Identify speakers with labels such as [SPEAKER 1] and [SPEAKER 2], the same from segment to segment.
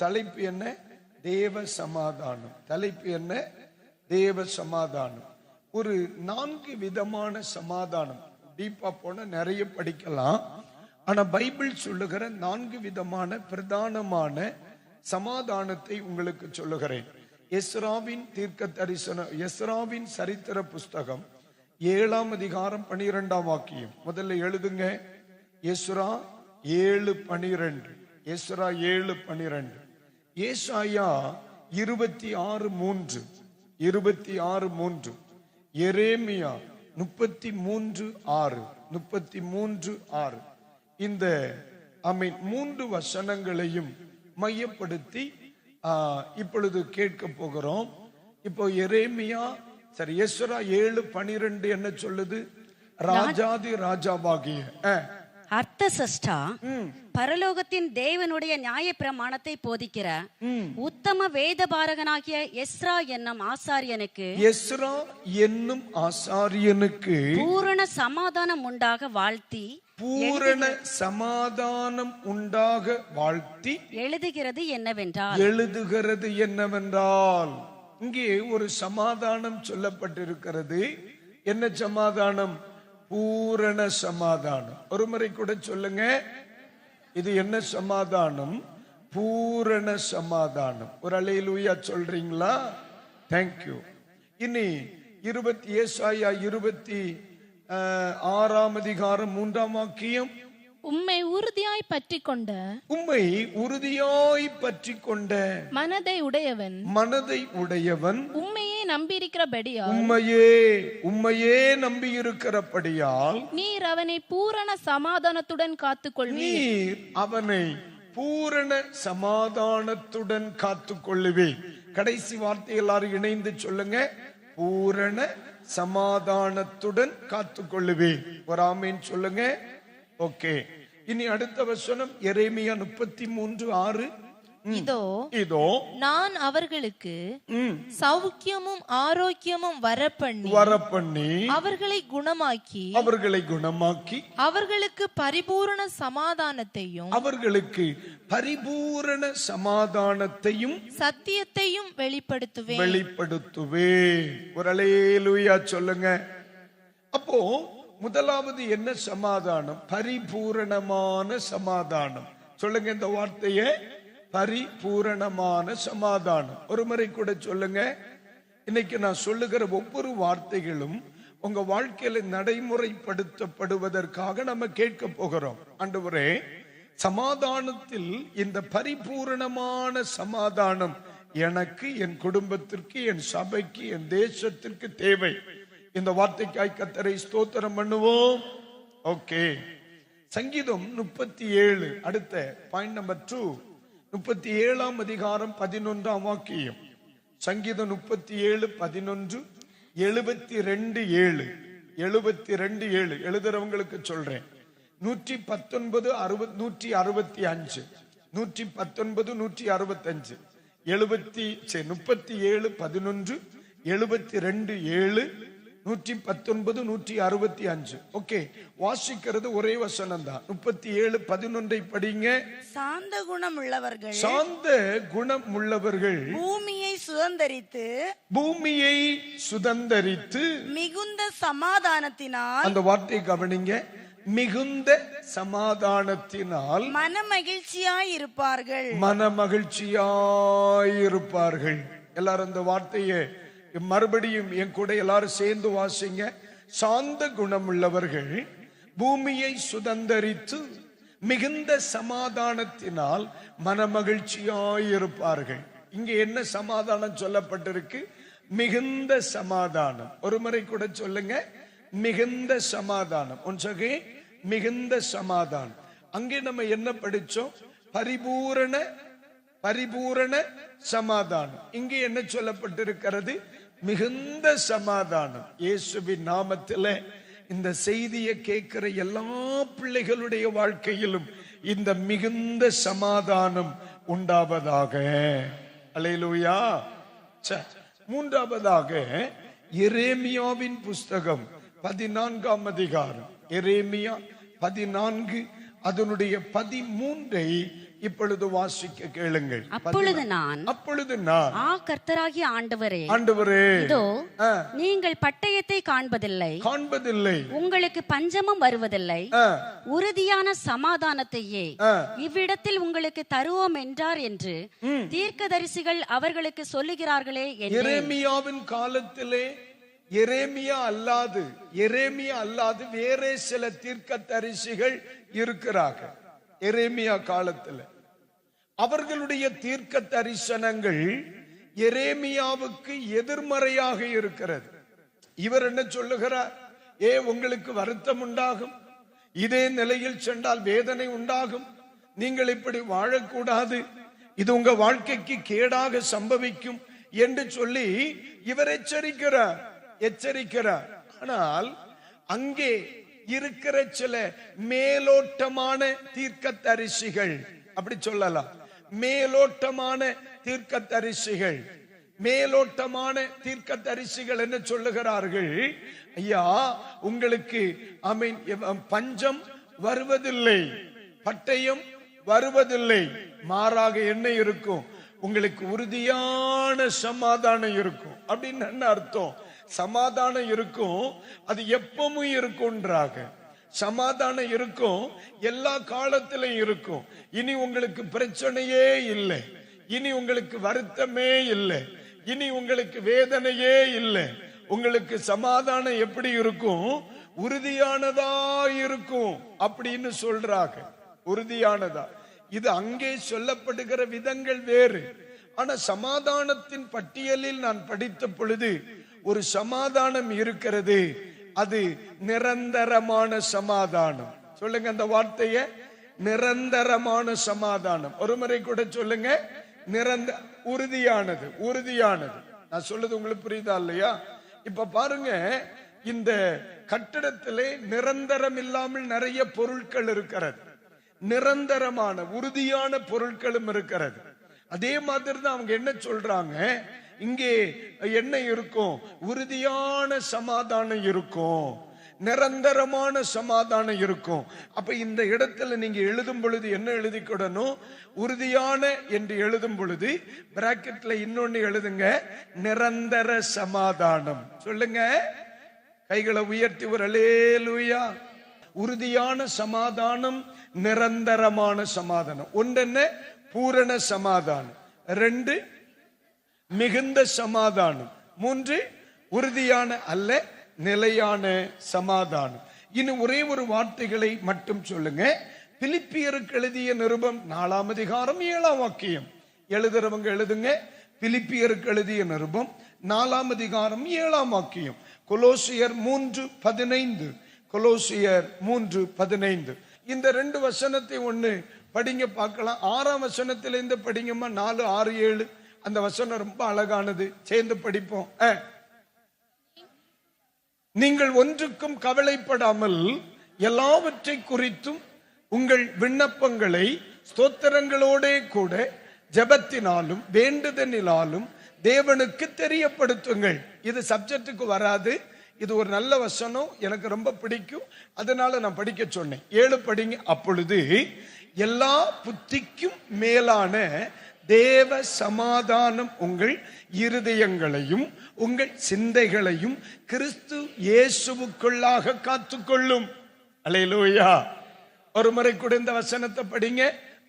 [SPEAKER 1] தலைப்பு என்ன? தேவ சமாதானம். தலைப்பு என்ன? தேவ சமாதானம். ஒரு 4 விதமான சமாதானம். டீப்பா போன நிறைய படிக்கலாம். ஆனா பைபிள் சொல்லுகிற 4 விதமான பிரதானமான சமாதானத்தை உங்களுக்கு சொல்லுகிறேன். எஸ்ராவின் தீர்க்க தரிசனம், எஸ்ராவின் சரித்திர புஸ்தகம் 7ஆம் அதிகாரம் 12ஆம் வாக்கியம். முதல்ல எழுதுங்க. எஸ்ரா 7:12. எஸ்ரா 7:12. ஏசாயா 26:3. 26:3. எரேமியா 33:6. 33:6. இந்த 3 வசனங்களையும் மையப்படுத்தி இப்பொழுது கேட்க போகிறோம். இப்போ எரேமியா எஸ்ரா 7:12 என்ன சொல்லுது? ராஜாதி ராஜாவாகிய
[SPEAKER 2] அர்த்தசஷ்டா பரலோகத்தின் தேவனுடைய நியாய பிரமாணத்தை போதிக்கிற உத்தம வேதபாரகனாகிய எஸ்ரா என்னும் ஆசாரியனுக்கு பூரண சமாதானம் உண்டாக வாழ்த்தி எழுதுகிறது என்னவென்றால் இங்கே ஒரு சமாதானம் சொல்லப்பட்டிருக்கிறது. என்ன சமாதானம்? பூரண சமாதானம். ஒரு முறை கூட சொல்லுங்க, இது என்ன சமாதானம்? பூரண சமாதானம். ஒரு அல்லேலூயா சொல்றீங்களா? தேங்க்யூ. இனி ஏசாயா 26ஆம் அதிகாரம் 3ஆம் வாக்கியம்.
[SPEAKER 3] உம்மை உறுதியாய் பற்றிக் கொண்ட மனதை உடையவன் உம்மையே நம்பியிருக்கிறபடியால் நீர் அவனை பூரண சமாதானத்துடன் காத்துக்கொள்ளுவீர். கடைசி வார்த்தை எல்லாரும் இணைந்து சொல்லுங்க. பூரண சமாதானத்துடன் காத்துக்கொள்ளுவீர். ஒரு ஆமீன் சொல்லுங்க. ஓகே. இனி அடுத்த வசனம் எரேமியா 33:6. இதோ நான் அவர்களுக்கு சௌக்கியமும் ஆரோக்கியமும் வரப்பண்ணி அவர்களை குணமாக்கி அவர்களுக்கு பரிபூரண சமாதானத்தையும் சத்தியத்தையும் வெளிப்படுத்துவேன்.
[SPEAKER 1] ஒரு அல்லேலூயா சொல்லுங்க. அப்போ முதலாவது என்ன சமாதானம்? பரிபூரணமான சமாதானம். சொல்லுங்க இந்த வார்த்தையை, பரிபூரணமான சமாதானம். ஒரு முறை கூட சொல்லுங்க. இன்னைக்கு நான் சொல்லுகிற ஒவ்வொரு வார்த்தைகளும் உங்க வாழ்க்கையில நடைமுறைப்படுத்தப்படுவதற்காக நம்ம கேட்க போகிறோம். ஆண்டவரே, சமாதானத்தில் இந்த பரிபூரணமான சமாதானம் எனக்கு, என் குடும்பத்திற்கு, என் சபைக்கு, என் தேசத்திற்கு தேவை. இந்த வார்த்தைக்காய் கர்த்தரை ஸ்தோத்திரம் பண்ணுவோம். ஓகே. சங்கீதம் 37, அடுத்த பாயிண்ட் நம்பர் 2. 37ஆம் அதிகாரம் 11ஆம் வாக்கியம். சங்கீதம் 37:11. 72:7. 72:7 எழுதுறவங்களுக்கு சொல்றேன். 119, 165. 119, 165. 37:11, 72:7, 119, 165. ஓகே. வாசிக்கிறது ஒரே வசனம் தான். 37:11 படிங்க.
[SPEAKER 2] சாந்த குணம் உள்ளவர்கள் பூமியை சுதந்தரித்து மிகுந்த சமாதானத்தினால்,
[SPEAKER 1] அந்த வார்த்தையை கவனிங்க, மிகுந்த சமாதானத்தினால் மனமகிழ்ச்சியாயிருப்பார்கள். எல்லாரும் அந்த வார்த்தையை மறுபடியும் என் கூட எல்லாரும் சேர்ந்து வாசிங்க. சாந்த குணமுள்ளவர்கள் பூமியை சுதந்தரித்து மிகுந்த சமாதானத்தினால் மனமகிழ்ச்சியாயிருப்பார்கள். இங்க என்ன சமாதானம் சொல்லப்பட்டிருக்கு? மிகுந்த சமாதானம். ஒரு முறை கூட சொல்லுங்க, மிகுந்த சமாதானம். ஒன்சகே, மிகுந்த சமாதானம். அங்கே நம்ம என்ன படிச்சோம்? பரிபூரண சமாதானம். இங்கே என்ன சொல்லப்பட்டிருக்கிறது? மிகுந்த சமாதானம். இயேசுவின் நாமத்திலே இந்த செய்தியை கேட்கிற எல்லா பிள்ளைகளுடைய வாழ்க்கையிலும் இந்த மிகுந்த சமாதானம் உண்டாவதாக. அல்லேலூயா. மூன்றாவதாக எரேமியாவின் புஸ்தகம் 14ஆம் அதிகாரம். எரேமியா 14 அதனுடைய 13 இப்பொழுது வாசிக்க கேளுங்கள்.
[SPEAKER 4] அப்பொழுது நான் கர்த்தராகிய ஆண்டவரே, இதோ நீங்கள் பட்டயத்தை காண்பதில்லை, உங்களுக்கு பஞ்சமும் வருவதில்லை, உறுதியான சமாதானத்தையே இவ்விடத்தில் உங்களுக்கு தருவோம் என்றார் என்று தீர்க்கதரிசிகள் அவர்களுக்கு சொல்லுகிறார்களே.
[SPEAKER 1] எரேமியாவின் காலத்திலே எரேமியா அல்லாது வேறே சில தீர்க்கதரிசிகள் இருக்கிறார்கள். எரேமியா காலத்தில் அவர்களுடைய தீர்க்க தரிசனங்கள் எரேமியாவுக்கு எதிர்மறையாக இருக்கிறது. இவர் என்ன சொல்லுகிறார்? உங்களுக்கு வருத்தம் உண்டாகும், இதே நிலையில் சென்றால் வேதனை உண்டாகும், நீங்கள் இப்படி வாழக்கூடாது, இது உங்க வாழ்க்கைக்கு கேடாக சம்பவிக்கும் என்று சொல்லி இவர் எச்சரிக்கிறார். ஆனால் அங்கே இருக்கிற சில மேலோட்டமான தீர்க்கதரிசிகள், அப்படி சொல்லலாம், மேலோட்டமான தீர்க்கதரிசிகள் என்ன சொல்லுகிறார்கள்? ஐயா, உங்களுக்கு பஞ்சம் வருவதில்லை, பட்டயம் வருவதில்லை, மாறாக என்ன இருக்கும்? உங்களுக்கு உறுதியான சமாதானம் இருக்கும். அப்படின்னு என்ன அர்த்தம்? சமாதானம் இருக்கும், அது எப்பவும் இருக்கும்ன்றாங்க. சமாதானம் இருக்கும், எல்லா காலத்திலும் இருக்கும். இனி உங்களுக்கு பிரச்சனையே இல்லை, இனி உங்களுக்கு வருத்தமே இல்லை, இனி உங்களுக்கு வேதனையே இல்லை. உங்களுக்கு சமாதானம் எப்படி இருக்கும்? உறுதியானதா இருக்கும் அப்படின்னு சொல்றாங்க. உறுதியானதா. இது அங்கே சொல்லப்படுகிற விதங்கள் வேறு. ஆனா சமாதானத்தின் பட்டியலில் நான் படித்த பொழுது ஒரு சமாதானம் இருக்கிறது, அது நிரந்தரமான சமாதானம். சொல்லுங்க அந்த வார்த்தைய, நிரந்தரமான சமாதானம். ஒரு முறை கூட சொல்லுங்க, உறுதியானது. நான் சொல்றது உங்களுக்கு புரியுதா இல்லையா? இப்ப பாருங்க, இந்த கட்டிடத்திலே நிரந்தரம் இல்லாமல் நிறைய பொருட்கள் இருக்கிறது, நிரந்தரமான உறுதியான பொருட்களும் இருக்கிறது. அதே மாதிரி தான் அவங்க என்ன சொல்றாங்க, இங்கே என்ன இருக்கும்? உறுதியான சமாதானம் இருக்கும், நிரந்தரமான சமாதானம் இருக்கும். அப்ப இந்த இடத்துல நீங்க எழுதும் பொழுது என்ன எழுதிக்கிடணும்? உறுதியான என்று எழுதும் பொழுது பிராக்கெட்ல இன்னொன்னு எழுதுங்க, நிரந்தர சமாதானம். சொல்லுங்க, கைகளை உயர்த்தி ஒரு அல்லேலூயா. உறுதியான சமாதானம், நிரந்தரமான சமாதானம். ஒன்று என்ன? பூரண சமாதானம். 2 மிகுந்த சமாதானம். 3 உறுதியான அல்ல நிலையான சமாதானம். இன்னும் ஒரே ஒரு வார்த்தைகளை மட்டும் சொல்லுங்க. பிலிப்பியருக்கு எழுதிய நிருபம் 4ஆம் அதிகாரம் 7ஆம் வாக்கியம். எழுதுறவங்க எழுதுங்க. பிலிப்பியருக்கு எழுதிய நிருபம் 4ஆம் அதிகாரம் 7ஆம் வாக்கியம். கொலோசியர் 3:15. கொலோசியர் 3:15. இந்த 2 வசனத்தை ஒண்ணு படிங்க பார்க்கலாம். 6ஆம் வசனத்திலிருந்து படிங்கம்மா. 4, 6, 7 அந்த வசனம் ரொம்ப அழகானது. சேர்ந்து படிப்போம். நீங்கள் ஒன்றுக்கும் கவலைப்படாமல் எல்லாவற்றை குறித்தும் உங்கள் விண்ணப்பங்களை ஸ்தோத்திரங்களோட கூட ஜெபத்தினாலும் வேண்டுதலினாலும் தேவனுக்கு தெரியப்படுத்துங்கள். இது சப்ஜெக்டுக்கு வராது, இது ஒரு நல்ல வசனம், எனக்கு ரொம்ப பிடிக்கும், அதனால நான் படிக்க சொன்னேன். 7 படிங்க. அப்பொழுது எல்லா புத்திக்கும் மேலான தேவ சமாதானம் உங்கள் இருதயங்களையும் உங்கள் சிந்தைகளையும் கிறிஸ்து இயேசுவுக்குள்ளாக காத்துக்கொள்ளும். அல்லேலூயா. ஒரு முறை கூட இந்த வசனத்தை படிங்க.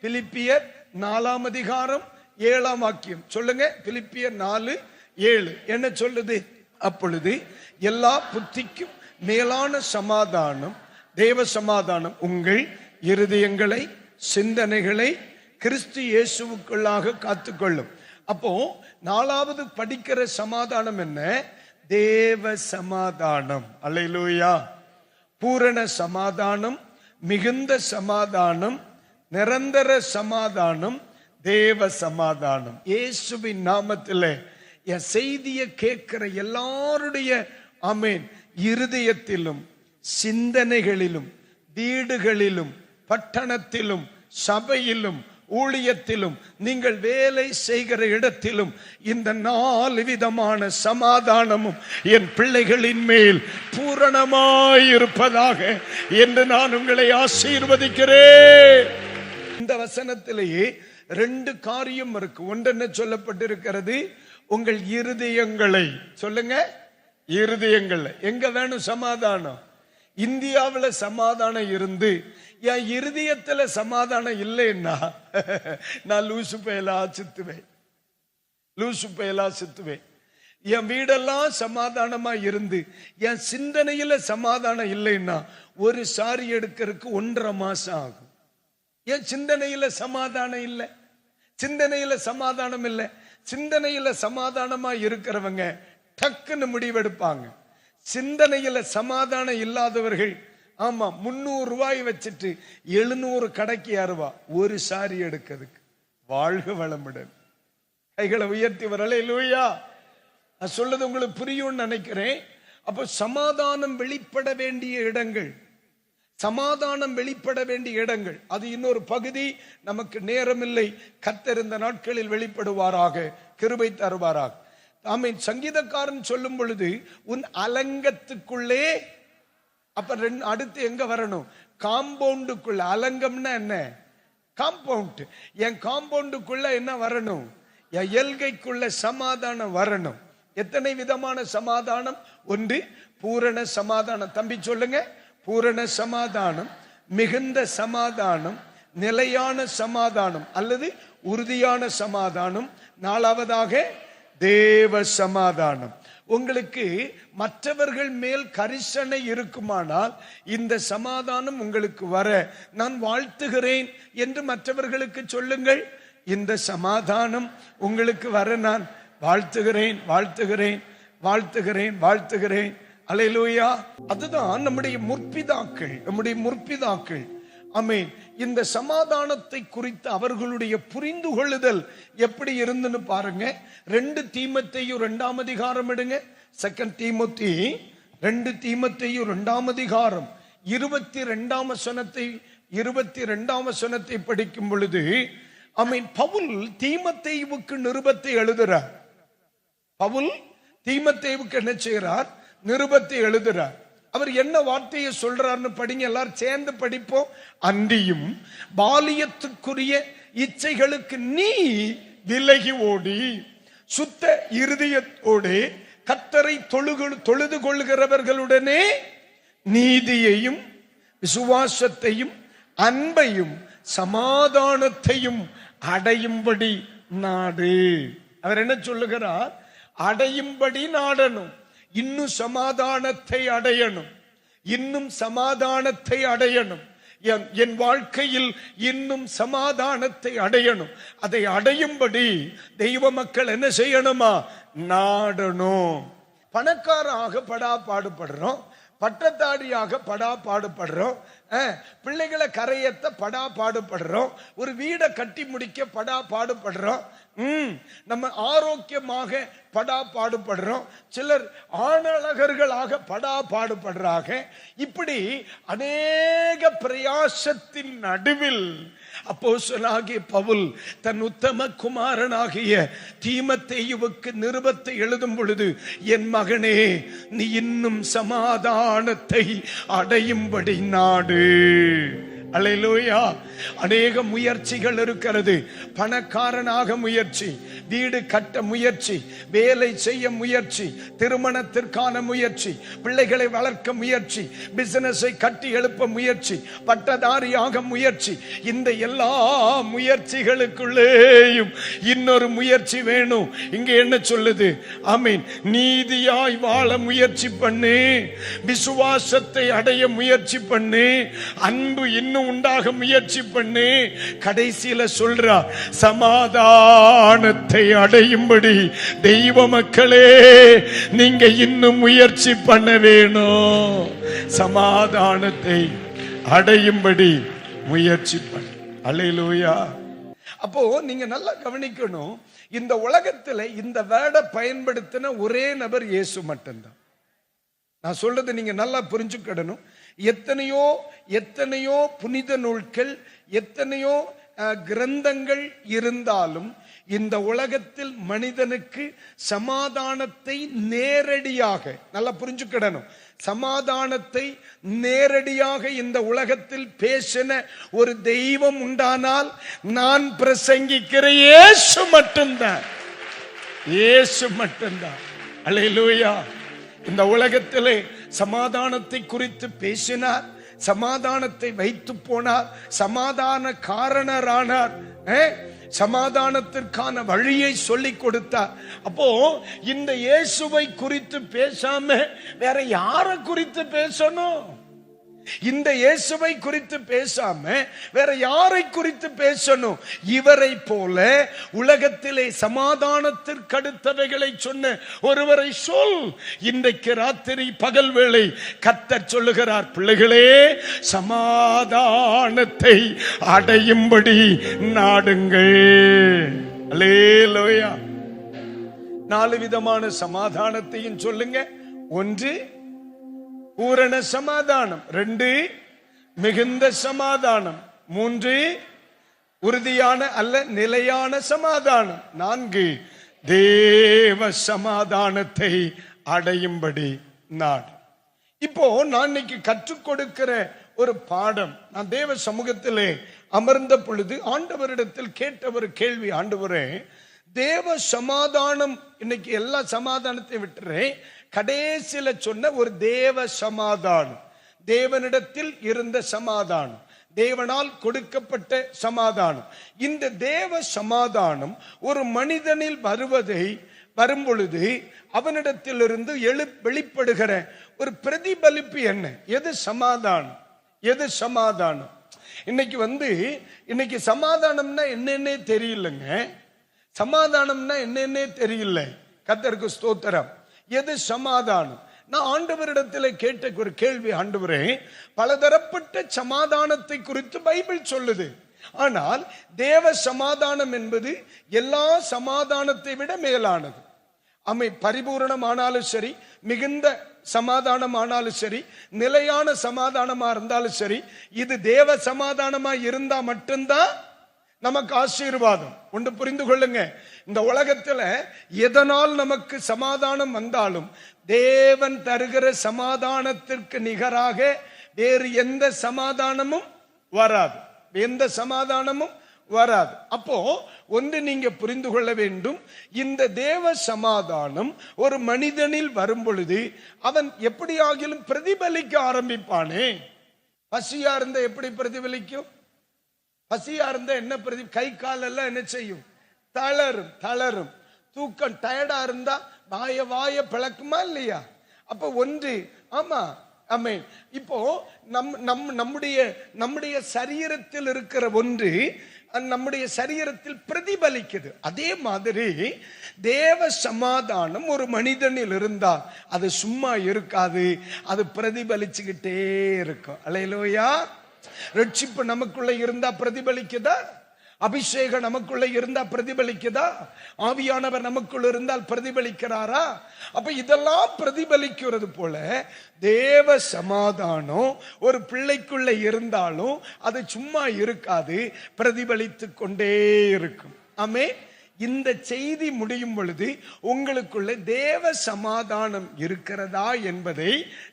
[SPEAKER 1] பிலிப்பியர் 4ஆம் அதிகாரம் 7ஆம் வாக்கியம். சொல்லுங்க. பிலிப்பியர் 4:7 என்ன சொல்லுது? அப்பொழுது எல்லா புத்திக்கும் மேலான சமாதானம், தேவ சமாதானம் உங்கள் இருதயங்களை சிந்தனைகளை கிறிஸ்து இயேசுவுக்குள்ளாக காத்துக்கொள்ளும். அப்போ 4வது படிக்கிற சமாதானம் என்ன? தேவ சமாதானம். அல்லேலூயா. பூரண சமாதானம், மிகுந்த சமாதானம், நிரந்தர சமாதானம், தேவ சமாதானம். இயேசுவின் நாமத்திலே என் செய்தியை கேட்கிற எல்லாருடைய ஆமென் இருதயத்திலும் சிந்தனைகளிலும் வீடுகளிலும் பட்டணத்திலும் சபையிலும் ஊழியத்திலும் நீங்கள் வேலை செய்கிற இடத்திலும் இந்த 4 விதமான சமாதானமும் என் பிள்ளைகளின் மேல் பூரணமாயிருப்பதாக என்று நான் உங்களை ஆசீர்வதிக்கிறேன். இந்த வசனத்திலேயே 2 காரியம் இருக்கு. ஒன்று என்ன சொல்லப்பட்டிருக்கிறது? உங்கள் இருதயங்களை சொல்லுங்க. இருதயங்கள்ல எங்க வேணும் சமாதானம்? இந்தியாவில் சமாதானம் இருந்து என் இருதயத்துல சமாதானம் இல்லைன்னா நான் லூசு பயலா சுத்துவேன். என் வீடெல்லாம் சமாதானமா இருந்து என் சிந்தனையில சமாதானம் இல்லைன்னா ஒரு சாரி எடுக்கிறதுக்கு 1.5 மாசம் ஆகும். என் சிந்தனையில சமாதானம் இல்லை, சிந்தனையில சமாதானமா இருக்கிறவங்க டக்குன்னு முடிவெடுப்பாங்க. சிந்தனையில சமாதானம் இல்லாதவர்கள் 300 ரூபாய் வச்சுட்டு 700 கடைக்கு யாருவா ஒரு சாரி எடுக்கிறதுக்கு. வாழ்க வளமுடன். கைகளை உயர்த்தி வரல இல்லையா? நான் சொல்றது உங்களுக்கு புரியும் நினைக்கிறேன். அப்போ சமாதானம் வெளிப்பட வேண்டிய இடங்கள், அது இன்னொரு பகுதி. நமக்கு நேரம் இல்லை. கர்த்தர் இந்த நாட்களில் வெளிப்படுவாராக, கிருபை தருவாராக. ஆமென். சங்கீதக்காரன் சொல்லும் பொழுது உன் அலங்கத்துக்குள்ளே, அப்ப அடுத்து எங்க வரணும்? காம்பவுண்டுக்குள்ள. அலங்கம்னா என்ன? காம்பவுண்ட். என் காம்பவுண்டுக்குள்ள என்ன வரணும்? என் எல்கைக்குள்ள சமாதானம் வரணும். எத்தனை விதமான சமாதானம்? ஒன்று பூரண சமாதானம். தம்பி சொல்லுங்க. பூரண சமாதானம், மிகுந்த சமாதானம், நிலையான சமாதானம் அல்லது உறுதியான சமாதானம். 4வதாக தேவ சமாதானம். உங்களுக்கு மற்றவர்கள் மேல் கரிசனை இருக்குமானால் இந்த சமாதானம் உங்களுக்கு வர நான் வாழ்த்துகிறேன் என்று மற்றவர்களுக்கு சொல்லுங்கள். இந்த சமாதானம் உங்களுக்கு வர நான் வாழ்த்துகிறேன். அல்லேலூயா. அதுதான் நம்முடைய முற்பிதாக்கள். ஆமென். இந்த சமாதானத்தை குறித்து அவர்களுடைய புரிந்து கொள்ளுதல் எப்படி இருந்துன்னு பாருங்க. 2 தீமோத்தேயு 2ஆம் அதிகாரம் எடுங்க. 2 தீமோத்தி 2 தீமோத்தேயு 2ஆம் அதிகாரம் 22ஆம் வசனத்தை படிக்கும் பொழுது ஆமென், பவுல் தீமோத்தேயுவுக்கு நிருபத்தை எழுதுறார். பவுல் தீமோத்தேயுவுக்கு என்ன செய்கிறார்? நிருபத்தை எழுதுறார். அவர் என்ன வார்த்தையை சொல்றாருன்னு படிங்க. எல்லாரும் சேர்ந்து படிப்போம். அன்றியும் பாலியத்துக்குரிய இச்சைகளுக்கு நீ விலகி ஓடி சுத்த இருதயத்தோடு கர்த்தரை தொழுது கொள்கிறவர்களுடனே நீதியையும் விசுவாசத்தையும் அன்பையும் சமாதானத்தையும் அடையும்படி நாடு. அவர் என்ன சொல்லுகிறார்? அடையும்படி நாடணும். இன்னும் சமாதானத்தை அடையணும். என் வாழ்க்கையில் இன்னும் சமாதானத்தை அடையணும். அதை அடையும்படி தெய்வ மக்கள் என்ன செய்யணுமா? நாடணும். பணக்காராக பாடுபடுறோம், பட்டத்தாடியாக பாடுபடுறோம், பிள்ளைகளை கரையத்த பாடுபடுறோம், ஒரு வீடை கட்டி முடிக்க பாடுபடுறோம், நம்ம ஆரோக்கியமாக பாடுபடுறோம், சிலர் ஆணழகர்களாக பாடுபடுறாங்க. இப்படி அநேக பிரயாசத்தின் நடுவில் அப்போஸ்தலனாகிய பவுல் தன் உத்தம குமாரனாகிய தீமோத்தேயுவுக்கு நிருபத்தை எழுதும் பொழுது, என் மகனே, நீ இன்னும் சமாதானத்தை அடையும்படி நாடு. அல்லேலூயா. அநேக முயற்சிகள் இருக்கிறது. பணக்காரனாக முயற்சி, வீடு கட்ட முயற்சி, வேலை செய்ய முயற்சி, திருமணத்திற்கான முயற்சி, பிள்ளைகளை வளர்க்க முயற்சி, பிசினஸை கட்டி எழுப்ப முயற்சி, பட்டதாரியாக முயற்சி. இந்த எல்லா முயற்சிகளுக்குள்ளேயும் இன்னொரு முயற்சி வேணும். இங்க என்ன சொல்லுது? ஆமீன். நீதியாய் வாழ முயற்சி பண்ணு, விசுவாசத்தை அடைய முயற்சி பண்ணு, அன்பு இன்னும் உண்டாக முயற்சி பண்ணு. கடைசியில சொல்றா, சமாதானத்தை அடையும்படி தெய்வ மக்களே நீங்க இன்னும் முயற்சி பண்ண வேணும். சமாதானத்தை அடையும்படி முயற்சி பண்ணு. அல்லேலூயா. அப்போ நீங்க நல்லா கவனிக்கணும். இந்த உலகத்துல இந்த வேர்டை பயன்படுத்தின ஒரே நபர் இயேசு மட்டும்தான். நான் சொல்றது நீங்க நல்லா புரிஞ்சுக்கிடணும். எத்தனையோ புனித நூல்கள், எத்தனையோ கிரந்தங்கள் இருந்தாலும் இந்த உலகத்தில் மனிதனுக்கு சமாதானத்தை நேரடியாக, நல்லா புரிஞ்சுக்கிடணும், சமாதானத்தை நேரடியாக இந்த உலகத்தில் பேசின ஒரு தெய்வம் உண்டானால் நான் பிரசங்கிக்கிற இயேசு மட்டும்தான். இயேசு மட்டும்தான். அல்லேலூயா. இந்த உலகத்திலே சமாதானத்தை குறித்து பேசினார், சமாதானத்தை வைத்து போனார், சமாதான காரணரானார், சமாதானத்திற்கான வழியை சொல்லி கொடுத்தார். அப்போ இந்த இயேசுவை குறித்து பேசாம வேற யாரை குறித்து பேசணும்? இந்த இயேசுவை குறித்து பேசாம வேற யாரை குறித்து பேசணும்? இவரை போல உலகத்திலே சமாதானத்திற்கு அடுத்தவைகளை சொன்ன ஒருவரை சொல். இன்றைக்கு ராத்திரி பகல் வேளை கர்த்தர் சொல்லுகிறார், பிள்ளைகளே, சமாதானத்தை அடையும்படி நாடுங்கள். அல்லேலூயா. 4 விதமான சமாதானத்தையும் சொல்லுங்க. 1 பூரண சமாதானம், 2 மிகுந்த சமாதானம், 3 உறுதியான அல்ல நிலையான சமாதானம், 4 தேவ சமாதானத்தை அடையும்படி நாடு. இப்போ நான் இன்னைக்கு கற்றுக் கொடுக்கிற ஒரு பாடம், நான் தேவ சமூகத்திலே அமர்ந்த பொழுது ஆண்டவரிடத்தில் கேட்ட ஒரு கேள்வி, ஆண்டவரே, தேவ சமாதானம், இன்னைக்கு எல்லா சமாதானத்தை விட்டுறேன், கடைசியில சொன்ன ஒரு தேவ சமாதானம், தேவனிடத்தில் இருந்த சமாதானம், தேவனால் கொடுக்கப்பட்ட சமாதானம். இந்த தேவ சமாதானம் ஒரு மனிதனில் வரும் பொழுது அவனிடத்திலிருந்து வெளிப்படுகிற ஒரு பிரதிபலிப்பு என்ன? எது சமாதானம்? எது சமாதானம்? இன்னைக்கு சமாதானம்னா என்னன்னே தெரியலங்க. சமாதானம்னா என்னன்னே தெரியல. கர்த்தருக்கு ஸ்தோத்திரம். எது சமாதானம்? நான் ஆண்டவரிடத்தில் கேட்ட ஒரு கேள்வி, ஆண்டவரே, பலதரப்பட்ட சமாதானத்தை குறித்து பைபிள் சொல்லுது. ஆனால் தேவ சமாதானம் என்பது எல்லா சமாதானத்தை விட மேலானது. பரிபூரணம் ஆனாலும் சரி, மிகுந்த சமாதானம் ஆனாலும் சரி, நிலையான சமாதானமா இருந்தாலும் சரி, இது தேவ சமாதானமா இருந்தா மட்டும்தான் நமக்கு ஆசீர்வாதம். ஒன்று புரிந்து கொள்ளுங்க, இந்த உலகத்துல எதனால் நமக்கு சமாதானம் வந்தாலும் தேவன் தருகிற சமாதானத்திற்கு நிகராக வேறு எந்த சமாதானமும் வராது. எந்த சமாதானமும் வராது. அப்போ ஒன்று நீங்க புரிந்து கொள்ள வேண்டும், இந்த தேவ சமாதானம் ஒரு மனிதனில் வரும் பொழுது அவன் எப்படியாகிலும் பிரதிபலிக்க ஆரம்பிப்பானே. பசியா இருந்தா எப்படி பிரதிபலிக்கும்? பசியா இருந்தா என்ன கை கால் எல்லாம் என்ன செய்யும்? தளரும். தூக்கம் டயர்டா இருந்தா வாய பிளக்குமா இல்லையா? அப்ப ஒன்று, ஆமா, ஆமென். இப்போ நம்முடைய சரீரத்தில் இருக்கிற ஒன்று நம்முடைய சரீரத்தில் பிரதிபலிக்குது. அதே மாதிரி தேவ சமாதானம் ஒரு மனிதனில் இருந்தால் அது சும்மா இருக்காது, அது பிரதிபலிச்சுக்கிட்டே இருக்கும். அல்லேலூயா. ரட்சிப்பு நமக்குள்ள இருந்தா பிரதிபலிக்குதா? அபிஷேகம் நமக்குள்ள இருந்தா பிரதிபலிக்குதா? ஆவியானவர் நமக்குள்ள இருந்தால் பிரதிபலிக்கிறாரா? அப்ப இதெல்லாம் பிரதிபலிக்கிறது போல தேவ சமாதானம் ஒரு பிள்ளைக்குள்ள இருந்தாலும் அது சும்மா இருக்காது, பிரதிபலித்து கொண்டே இருக்கும். ஆமே. இந்த செய்தி முடியும் பொழுது உங்களுக்குள்ள தேவ சமாதானம் இருக்கிறதா என்பதை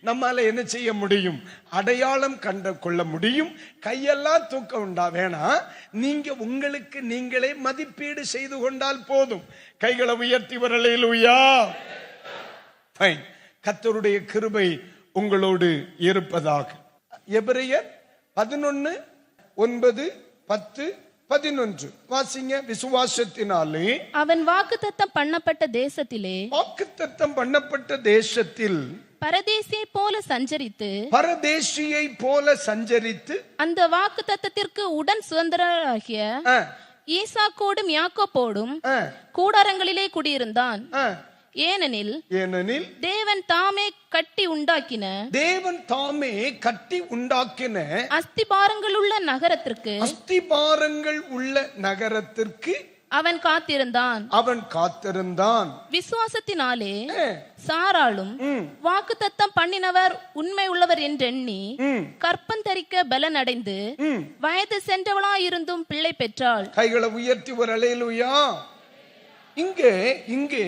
[SPEAKER 1] நம்மால என்ன செய்ய முடியும்? அடையாளம் கண்டு கொள்ள முடியும். கையெல்லாம் தூக்க உண்டா வேணா, நீங்க உங்களுக்கு நீங்களே மதிப்பீடு செய்து கொண்டால் போதும். கைகளை உயர்த்தி வரலேலூயா. ஃபைன். கர்த்தருடைய கிருபை உங்களோடு இருப்பதாக. எபிரெயர் 11:9, 10, 11 வாசிங்க. விசுவாசத்தினாலே
[SPEAKER 3] அவன் வாக்குத்தத்தம் பண்ணப்பட்ட தேசத்தில் பரதேசியை போல சஞ்சரித்து அந்த வாக்குத்தத்தத்திற்கு உடன் சுதந்திரராகிய ஈசாக்கோடும் யாக்கோபோடும் கூடாரங்களிலே குடியிருந்தான். ஏனெனில் தேவன் தாமே கட்டி உண்டாக்கின அஸ்திபாரங்கள் உள்ள நகரத்திற்கு அவன் காத்திருந்தான். விசுவாசத்தினாலே சாராளும் வாக்குத்தத்தம் பண்ணினவர் உண்மை உள்ளவர் என்றெண்ணி கற்பந்தரிக்க பலன் அடைந்து வயது சென்றவளாயிருந்தும் பிள்ளை பெற்றாள்.
[SPEAKER 1] கைகளை உயர்த்தி ஒரு அல்லேலூயா. இங்கே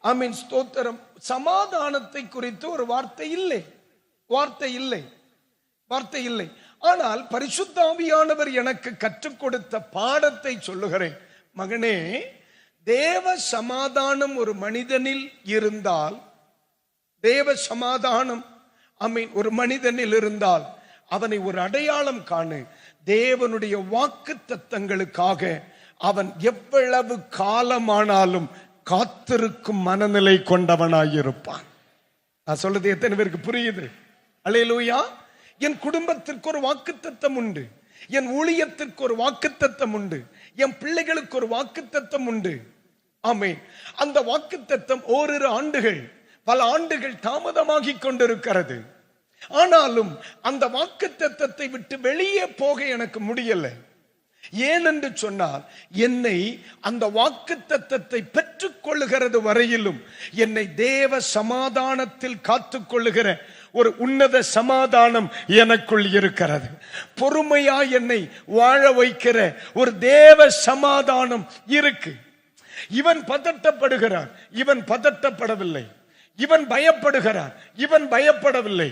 [SPEAKER 1] ஆமென் ஸ்தோத்திரம். சமாதானத்தை குறித்து ஒரு வார்த்தை இல்லை. ஆனால் பரிசுத்த ஆவியானவர் எனக்கு கற்றுக் கொடுத்த பாடத்தை சொல்லுகிறேன். மகனே, தேவ சமாதானம் ஒரு மனிதனில் இருந்தால், தேவ சமாதானம் ஒரு மனிதனில் இருந்தால் அவனை ஒரு அடையாளம் காணு. தேவனுடைய வாக்குத்தத்தங்களுக்காக அவன் எவ்வளவு காலமானாலும் காத்திருக்கும் மனநிலை கொண்டவனாயிருப்பான். நான் சொல்றது எத்தனை பேருக்கு புரியுது? அல்லேலூயா. என் குடும்பத்திற்கு ஒரு வாக்குத்தத்தம் உண்டு, என் ஊழியத்திற்கு ஒரு வாக்குத்தத்தம் உண்டு, என் பிள்ளைகளுக்கு ஒரு வாக்குத்தத்தம் உண்டு. ஆமென். அந்த வாக்குத்தத்தம் ஓரிரு ஆண்டுகள், பல ஆண்டுகள் தாமதமாகி கொண்டிருக்கிறது. ஆனாலும் அந்த வாக்குத்தத்தத்தை விட்டு வெளியே போக எனக்கு முடியல. ஏனென்று சொன்னால், என்னை அந்த வாக்குத்தத்தத்தை பெற்றுக் கொள்ளுகிறது வரையிலும் என்னை தேவ சமாதானத்தில் காத்துக் கொள்ளுகிற ஒரு உன்னத சமாதானம் எனக்குள் இருக்கிறது. பொறுமையா என்னை வாழ வைக்கிற ஒரு தேவ சமாதானம் இருக்கு. இவன் பதட்டப்படுகிறான், இவன் பதட்டப்படவில்லை. இவன் பயப்படுகிறான், இவன் பயப்படவில்லை.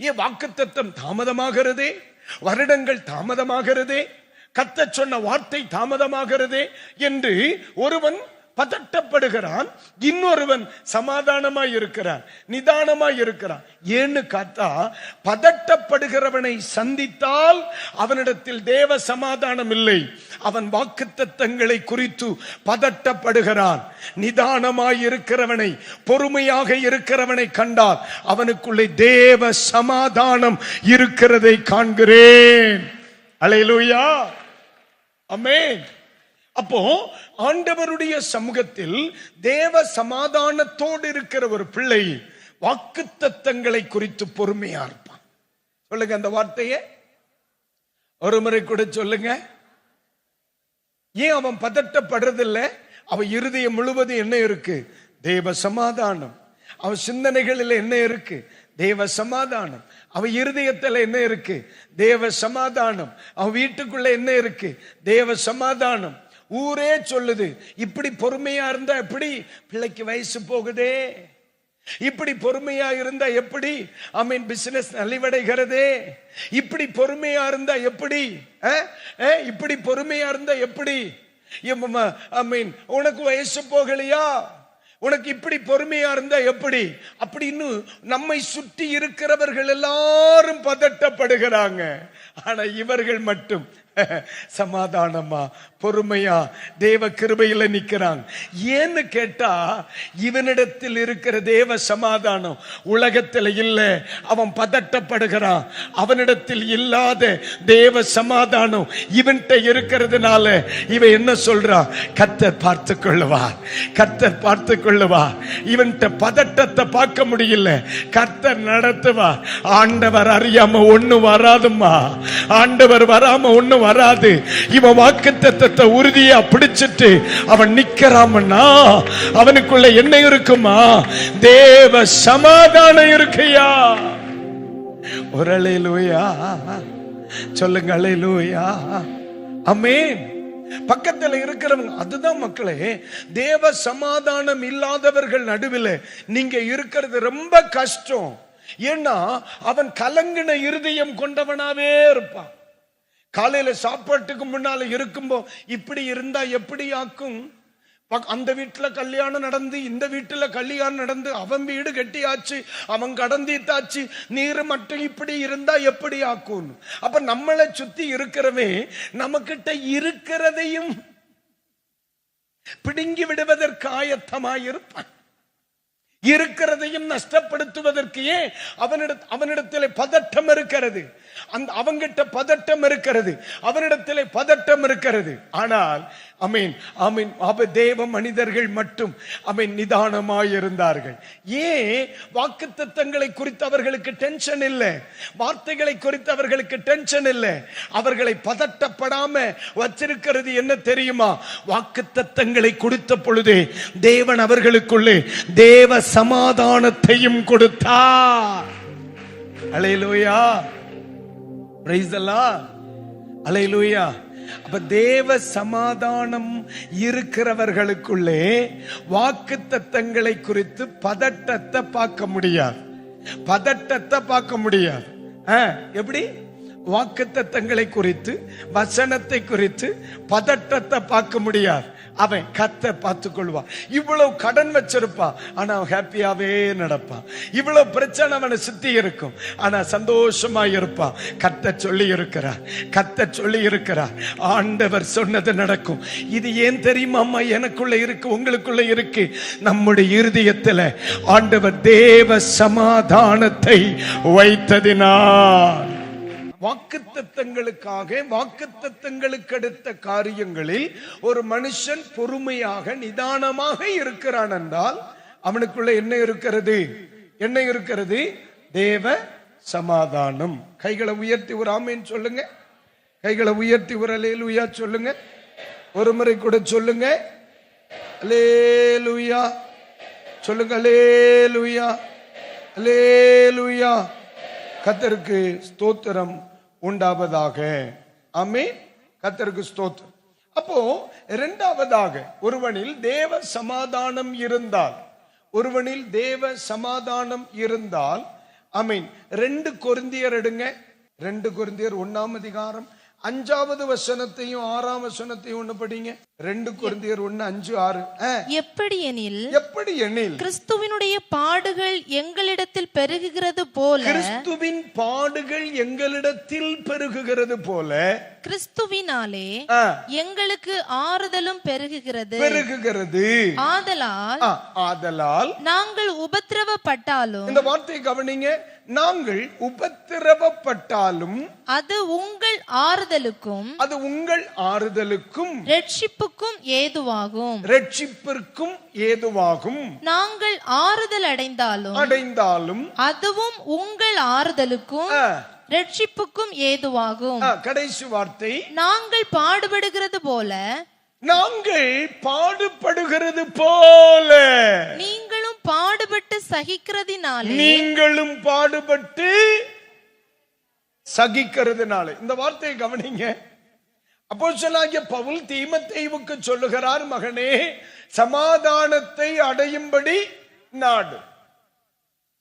[SPEAKER 1] ஏன் வாக்குத்தத்தம் தாமதமாகிறதே, வருடங்கள் தாமதமாகிறதே, கர்த்தர் சொன்ன வார்த்தை தாமதமாகிறதே என்று ஒருவன் பதட்டப்படுகிறான், இன்னொருவன் சமாதானமாய் இருக்கிறான், நிதானமாய் இருக்கிறான். ஏன்னு காத்தா, பதட்டப்படுகிறவனை சந்தித்தால் அவனிடத்தில் தேவ சமாதானம் இல்லை. அவன் வாக்குத்தத்தங்களை குறித்து பதட்டப்படுகிறான். நிதானமாய் இருக்கிறவனை, பொறுமையாக இருக்கிறவனை கண்டால் அவனுக்குள்ளே தேவ சமாதானம் இருக்கிறதை காண்கிறேன். அல்லேலூயா, ஆமென். அப்போ ஆண்டவருடைய சமூகத்தில் தேவ சமாதானத்தோடு இருக்கிற ஒரு பிள்ளை வாக்குத்தத்தங்களை குறித்து பொறுமையா இருப்பான். சொல்லுங்க அந்த வார்த்தையை ஒரு முறை கூட சொல்லுங்க. ஏன் அவன் பதட்டப்படுறதில்லை? அவன் இருதயம் முழுவதும் என்ன இருக்கு? தேவ சமாதானம். அவன் சிந்தனைகளில் என்ன இருக்கு? தேவ சமாதானம். அவன் இருதயத்துல என்ன இருக்கு? தேவ சமாதானம். அவன் வீட்டுக்குள்ள என்ன இருக்கு? தேவ சமாதானம். ஊரே சொல்லுது, இப்படி பொறுமையா இருந்தா எப்படி? பிள்ளைக்கு வயசு போகுதே, இப்படி பொறுமையா இருந்தா எப்படி? ஆமீன், பிசினஸ் நலிவடைகிறதே, இப்படி பொறுமையா இருந்தா எப்படி? இப்படி பொறுமையா இருந்தா எப்படி? ஆமீன், உனக்கு வயசு போகலையா? உனக்கு இப்படி பொறுமையா இருந்தா எப்படி? அப்படின்னு நம்மை சுற்றி இருக்கிறவர்கள் எல்லாரும் பதட்டப்படுகிறாங்க. ஆனா இவர்கள் மட்டும் சமாதானமா பொறுமையா தேவ கிருபையில நிக்கிறாங்க. ஏன்னு கேட்டா, இவனிடத்தில் இருக்கிற தேவ சமாதானம் உலகத்தில் இல்ல. அவன் பதட்டப்படுகிறான். அவனிடத்தில் இல்லாத தேவ சமாதானம் இவன்கிட்ட இருக்கிறதுனால இவன் என்ன சொல்றான்? கர்த்தர் பார்த்து கொள்ளுவார், கர்த்தர் பார்த்து கொள்ளுவார். இவன்கிட்ட பதட்டத்தை பார்க்க முடியல. கர்த்தர் நடத்துவார். ஆண்டவர் அறியாம ஒண்ணு வராதுமா, ஆண்டவர் வராம ஒண்ணு வராது. இவன் வாக்குத்தத்தத்தை உறுதியா பிடிச்சிட்டு அவன் நிக்கிறான்னா அவனுக்குள்ள என்ன இருக்குமா? தேவ சமாதானம் இருக்கையா. ஒரு அல்லேலூயா சொல்லுங்க, அல்லேலூயா, ஆமென். பக்கத்தில் இருக்கிறவங்க, அதுதான் மக்களே, தேவ சமாதானம் இல்லாதவர்கள் நடுவில் நீங்க இருக்கிறது ரொம்ப கஷ்டம். ஏன்னா அவன் கலங்கின இருதயம் கொண்டவனாவே இருப்பான். காலையில சாப்பாட்டுக்கு முன்னால இருக்கும்போ இப்படி இருந்தா எப்படி ஆக்கும்? அந்த வீட்டுல கல்யாணம் நடந்து, இந்த வீட்டுல கல்யாணம் நடந்து, அவன் வீடு கட்டியாச்சு, அவன் கடந்தீத்தாச்சு, நீர் மட்டும் இப்படி இருந்தா எப்படி ஆக்கும்? அப்ப நம்மளை சுத்தி இருக்கிறவே நமக்கிட்ட இருக்கிறதையும் பிடுங்கி விடுவதற்கு ஆயத்தமாயிருப்பான். இருக்கிறதையும் நஷ்டப்படுத்துவதற்கு ஏன் அவனிடத்திலே பதட்டம் இருக்கிறது. அந்த அவங்கிட்ட பதட்டம் இருக்கிறது, அவனிடத்திலே பதட்டம் இருக்கிறது. ஆனால் ஆமீன் ஆமீன். தேவ மனிதர்கள் மட்டும் நிதானமாய் இருந்தார்கள். ஏன்? வாக்குத்தத்தங்களை குறித்து அவர்களுக்கு டென்ஷன் இல்லை, வார்த்தைகளை குறித்து அவர்களுக்கு டென்ஷன் இல்லை. அவர்களை பதட்டப்படாம வச்சிருக்கிறது என்ன தெரியுமா? வாக்குத்தத்தங்களை கொடுத்த பொழுதே தேவன் அவர்களுக்குள்ளே தேவ சமாதானத்தையும் கொடுத்தார். அல்லேலூயா, பிரைஸ் தி லார்ட், அல்லேலூயா. அப்ப தேவ சமாதானம் இருக்கிறவர்களுக்குள்ளே வாக்குத்தத்தங்களை குறித்து பதட்டத்தை பார்க்க முடியாது, பதட்டத்தை பார்க்க முடியாது. எப்படி? வாக்குத்தத்தங்களை குறித்து, வசனத்தை குறித்து பதட்டத்தை பார்க்க முடியாது. அவன் கர்த்தர் பார்த்துக் கொள்வான். இவ்வளவு கடன் வச்சிருப்பான், ஆனா அவன் ஹாப்பியாவே நடப்பான். இவ்வளவு பிரச்சனை அவனை சுத்தி இருக்கும், ஆனா சந்தோஷமா இருப்பான். கர்த்தர் சொல்லி இருக்கிறார், கர்த்தர் சொல்லி இருக்கிறார், ஆண்டவர் சொன்னது நடக்கும். இது ஏன் தெரியுமா அம்மா? எனக்குள்ள இருக்கு, உங்களுக்குள்ள இருக்கு. நம்முடைய இருதயத்துல ஆண்டவர் தேவ சமாதானத்தை வைத்ததினால். வாக்குத்தத்தங்களுக்காக, வாக்குத்தத்தங்களுக்கு அடுத்த காரியங்களில் ஒரு மனுஷன் பொறுமையாக நிதானமாக இருக்கிறான் என்றால் அவனுக்குள்ள என்ன இருக்கிறது? என்ன இருக்கிறது? தேவ சமாதானம். கைகளை உயர்த்தி ஒரு ஆமென் சொல்லுங்க. கைகளை உயர்த்தி ஒரு அல்லேலூயா சொல்லுங்க. ஒரு முறை கூட சொல்லுங்க, அல்லேலூயா சொல்லுங்க, அல்லேலூயா, அல்லேலூயா. கர்த்தருக்கு ஸ்தோத்திரம் உண்டாவதாக. ஆமென். கர்த்தருக்கு ஸ்தோத்திரம். அப்போ இரண்டாவதாக, ஒருவனில் தேவ சமாதானம் இருந்தால், ஒருவனில் தேவ சமாதானம் இருந்தால், ஆமென். 2 கொரிந்தியர் எடுங்க. 2 கொரிந்தியர் 1ஆம் அதிகாரம் 5வது வசனத்தையும் 6ஆம் வசனத்தையும் ஒண்ணு படிங்க. 2 கொரிந்தியர் 1:5-6.
[SPEAKER 2] எப்படி எனில்
[SPEAKER 3] கிறிஸ்துவினுடைய பாடுகள் எங்களிடத்தில் பெருகுகிறது போல,
[SPEAKER 1] கிறிஸ்துவின் பாடுகள் எங்களிடத்தில் பெருகுகிறது போல,
[SPEAKER 3] கிறிஸ்துவினாலே எங்களுக்கு ஆறுதலும் பெருகுகிறது.
[SPEAKER 1] ஆதலால்
[SPEAKER 3] நாங்கள் உபத்திரவப்பட்டாலும்,
[SPEAKER 1] இந்த வார்த்தையை கவனிங்க, நாங்கள் உபத்திரவப்பட்டாலும்
[SPEAKER 3] அது உங்கள் ஆறுதலுக்கும்,
[SPEAKER 1] அது உங்கள் ஆறுதலுக்கும்
[SPEAKER 3] ரட்சிப்புக்கும் ஏதுவாகும்,
[SPEAKER 1] ரட்சிப்பிற்கும் ஏதுவாகும்.
[SPEAKER 3] நாங்கள் ஆறுதல் அடைந்தாலும் அதுவும் உங்கள் ஆறுதலுக்கும் ரட்சிப்புக்கும் ஏதுவாகும்.
[SPEAKER 1] கடைசி வார்த்தை,
[SPEAKER 3] நாங்கள் பாடுபடுகிறது போல,
[SPEAKER 1] நாங்கள் பாடுபடுகிறது போல
[SPEAKER 3] நீங்களும் பாடுபட்டு சகிக்கிறதினாலே,
[SPEAKER 1] நீங்களும் பாடுபட்டு சகிக்கிறதுனால. இந்த வார்த்தையை கவனிங்க. அப்போஸ்தலனாகிய பவுல் தீமோத்தேயுவுக்கு சொல்லுகிறார், மகனே, சமாதானத்தை அடையும்படி நாடு,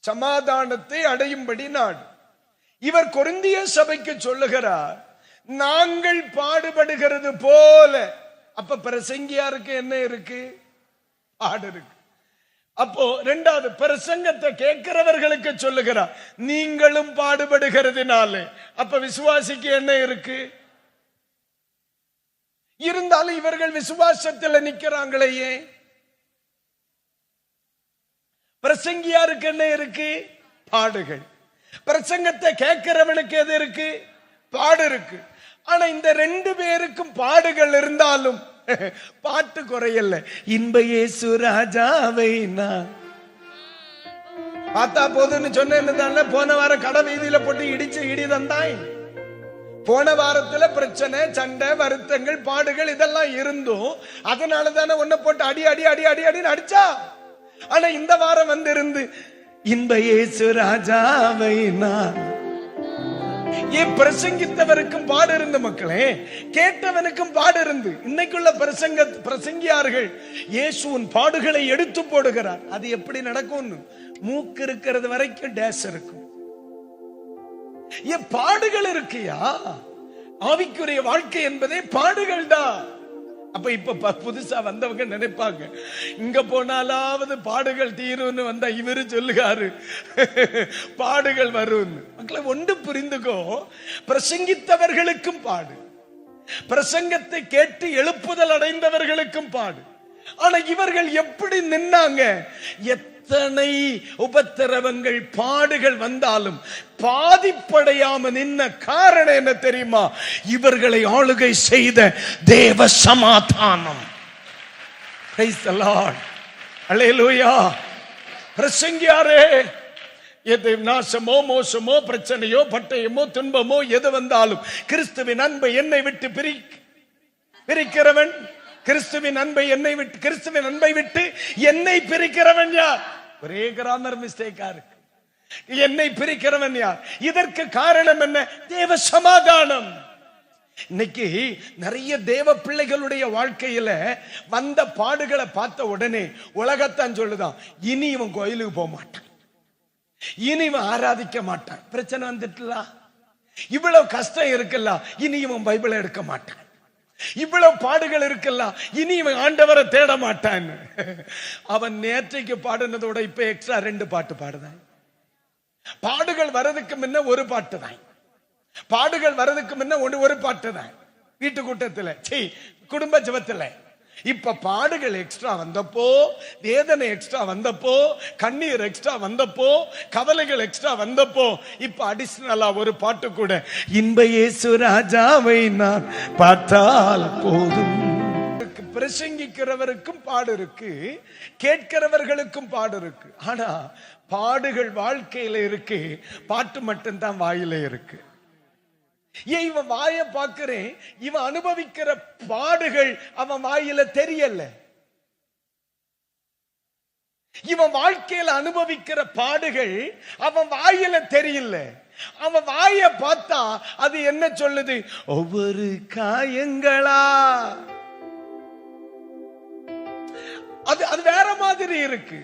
[SPEAKER 1] சமாதானத்தை அடையும்படி நாடு. இவர் கொரிந்திய சபைக்கு சொல்லுகிறார், நாங்கள் பாடுபடுகிறது போல. அப்ப பிரசங்கியாருக்கு என்ன இருக்கு? பாடு இருக்கு. அப்போ இரண்டாவது, பிரசங்கத்தை கேட்கிறவர்களுக்கு சொல்லுகிறார், நீங்களும் பாடுபடுகிறதுனால. அப்ப விசுவாசிக்கு என்ன இருக்கு? இருந்தாலும் இவர்கள் விசுவாசத்தில் நிக்கிறாங்களே. பிரசங்கியாருக்கு என்ன இருக்கு? பாடுகள். பிரசங்கத்தை கேட்கிறவனுக்கு எது இருக்கு? பாடு இருக்கு. ஆனா இந்த 2 பேருக்கும் பாடுகள் இருந்தாலும் பாட்டு குறையல. இன்ப இயேசு ராஜாவை நான் பார்த்தா போதுன்னு சொன்ன. போன வாரம் கடை வீதியில போட்டு இடிச்சு இடி தந்தாய். போன வாரத்துல பிரச்சனை, சண்டை, வருத்தங்கள், பாடுகள் இதெல்லாம் இருந்தும் அதனால தானே ஒன்ன போட்டு அடி அடி அடி அடி அடின்னு அடிச்சா. ஆனா இந்த வாரம் வந்து இருந்து இன்ப இயேசு ராஜாவை நான். ஏன்? பிரசங்கித்தவருக்கும் பாடு இருந்து மக்களே, கேட்டவனுக்கும் பாடு இருந்து. இன்னைக்குள்ள பிரசங்கியார்கள் இயேசுவின் பாடுகளை எடுத்து போடுகிறார். அது எப்படி நடக்கும்? மூக்கு இருக்கிறது வரைக்கும் டேஸ் இருக்கும். ஏன்? பாடுகள் இருக்கியா? ஆவிக்குரிய வாழ்க்கை என்பதே பாடுகள் தான். அப்ப இப்ப புதுசா வந்தவங்க நினைப்பாங்க, இங்க போனாலாவது பாடுகள் தீரும்னு வந்தா இவரு சொல்லுகாரு பாடுகள் வரும். மக்களை ஒன்று புரிந்துக்கோ, பிரசங்கித்தவர்களுக்கும் பாடு, பிரசங்கத்தை கேட்டு எழுப்புதல் அடைந்தவர்களுக்கும் பாடு. ஆனா இவர்கள் எப்படி நின்னாங்க? எத்தனை உபத்திரவங்கள் பாடுகள் வந்தாலும் பாதிப்படையாம நின்ன காரணம் என்ன தெரியுமா? இவர்களை ஆளுகை செய்த தேவ சமாதானம். Praise the Lord. அல்லேலூயா. பிரசங்கியாரே, எது நாசமோ மோசமோ பிரச்சனையோ பட்டயமோ துன்பமோ எது வந்தாலும் கிறிஸ்துவின் அன்பை என்னை விட்டு பிரிக்கிறவன், கிறிஸ்துவின் அன்பை என்னை விட்டு, கிறிஸ்துவின் அன்பை விட்டு என்னை பிரிக்கிறவன் யார்? ஒரே கிராமர் மிஸ்டேக்கா இருக்கு. என்னை பிரிக்கிறவன் யார்? இதற்கு காரணம் என்ன? தேவ சமாதானம். இன்னைக்கு நிறைய தேவ பிள்ளைகளுடைய வாழ்க்கையில வந்த பாடுகளை பார்த்த உடனே உலகத்தான் சொல்லுதான், இனி இவன் கோயிலுக்கு போக மாட்டான், இனி இவன் ஆராதிக்க மாட்டான். பிரச்சனை வந்துட்டுல, இவ்வளவு கஷ்டம் இருக்குல்ல, இனி இவன் பைபிளை எடுக்க மாட்டான், இவ்வளவு பாடுகள் இருக்குல்ல, இனி இவன் ஆண்டவரை தேட மாட்டான். அவன் நேற்றைக்கு பாடினதோட இப்ப எக்ஸ்ட்ரா 2 பாட்டு பாடுதான். பாடுகள் வரதுக்கு முன்ன ஒரு பாட்டு தான், பாடுகள் வரதுக்கு முன்ன ஒரு பாட்டு தான். வீட்டு கூட்டத்துல, குடும்ப ஜெபத்துல. இப்ப பாடுகள் எக்ஸ்ட்ரா வந்தப்போ, வேதனை எக்ஸ்ட்ரா வந்தப்போ, கண்ணீர் எக்ஸ்ட்ரா வந்தப்போ, கவலைகள் எக்ஸ்ட்ரா வந்தப்போ, இப்ப அடிஷனலா ஒரு பாட்டு கூட, இன்ப இயேசு ராஜாவை நான் பார்த்தால் போதும். பிரசங்கிக்கிறவருக்கும் பாடு இருக்கு, கேட்கிறவர்களுக்கும் பாடு இருக்கு. ஆனா பாடுகள் வாழ்க்கையில இருக்கு, பாட்டு மட்டும்தான் வாயில இருக்கு. ஏன் இவன் வாய பார்க்கிறேன், இவன் அனுபவிக்கிற பாடுகள் அவன் வாயில தெரியல. இவன் வாழ்க்கையில அனுபவிக்கிற பாடுகள் அவன் வாயில தெரியல. அவன் வாய பார்த்தா அது என்ன சொல்லுது? ஒவ்வொரு காயங்களா, அது வேற மாதிரி இருக்கு.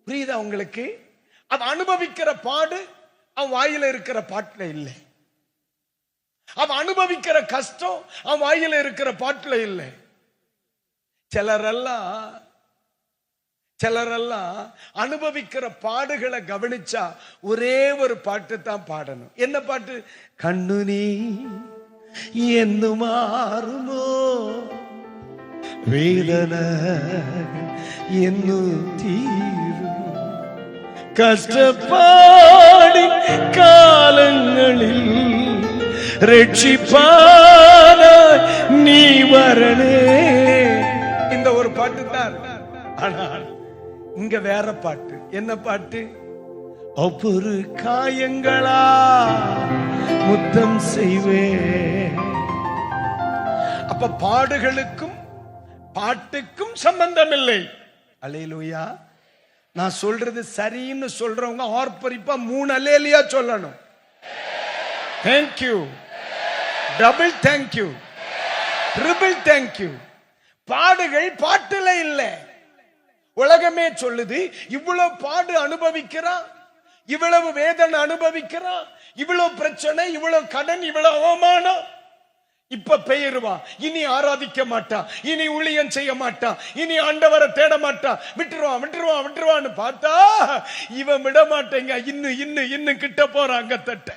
[SPEAKER 1] புரியுதா உங்களுக்கு? அவன் அனுபவிக்கிற பாடு அவன் வாயில இருக்கிற பாட்டுல இல்லை. அவன் அனுபவிக்கிற கஷ்டம் அவன் வாயில இருக்கிற பாட்டுல இல்லை. சிலரெல்லாம் அனுபவிக்கிற பாடுகளை கவனிச்சா ஒரே ஒரு பாட்டு தான் பாடணும். என்ன பாட்டு? கண்ணு நீ என்று மாறுமோ, வேதனை என்னும் தீருமோ, கஷ்டப்பாடி காலங்களில் ரட்சிப்பான நீ வரனே. இந்த ஒரு பாட்டு தான். ஆனால் இங்க வேற பாட்டு. என்ன பாட்டு? ஒவ்வொரு காயங்களா முத்தம் செய்வேன். அப்ப பாடுகளுக்கும் பாட்டுக்கும் சம்பந்தம் இல்லை. அல்லேலூயா. நான் சொல்றது சரின்னு சொல்றவங்க ஆர்ப்பரிப்பா 3 அல்லேலூயா சொல்லணும். Thank you, double thank you, triple thank you. பாடுகள் பாட்டுல இல்ல. உலகமே சொல்லுது, இவ்வளவு பாடு அனுபவிக்கிறான், இவ்வளவு வேதனை அனுபவிக்கிறான், இவ்வளவு பிரச்சனை, இவ்வளவு கடன், இவ்வளவு அவமானம், இப்ப பெயருவான், இனி ஆராதிக்க மாட்டான், இனி ஊழியம் செய்ய மாட்டான், இனி ஆண்டவரை தேட மாட்டான், விட்டுருவான்னு பார்த்தா இவன் விட மாட்டேங்க. இன்னும் கிட்ட போறான், அங்க தட்ட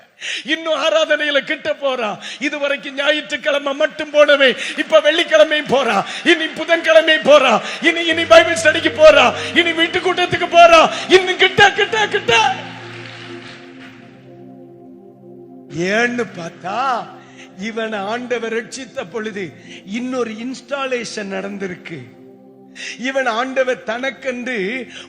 [SPEAKER 1] இன்னும் ஆராதனையில கிட்ட போறான். இதுவரைக்கும் ஞாயிற்றுக்கிழமை மட்டும் போனவே இப்ப வெள்ளிக்கிழமையும் போறான், இனி புதன்கிழமையும் போறான், இனி பைபிள் ஸ்டடிக்கு போறான், இனி வீட்டு கூட்டத்துக்கு போறான். இன்னும் கிட்ட ஏன்னு பார்த்தா இவன் ஆண்டவர் ரட்சித்த பொழுது இன்னொரு இன்ஸ்டாலேஷன் நடந்திருக்கு. இவன் ஆண்டவர் தனக்கென்று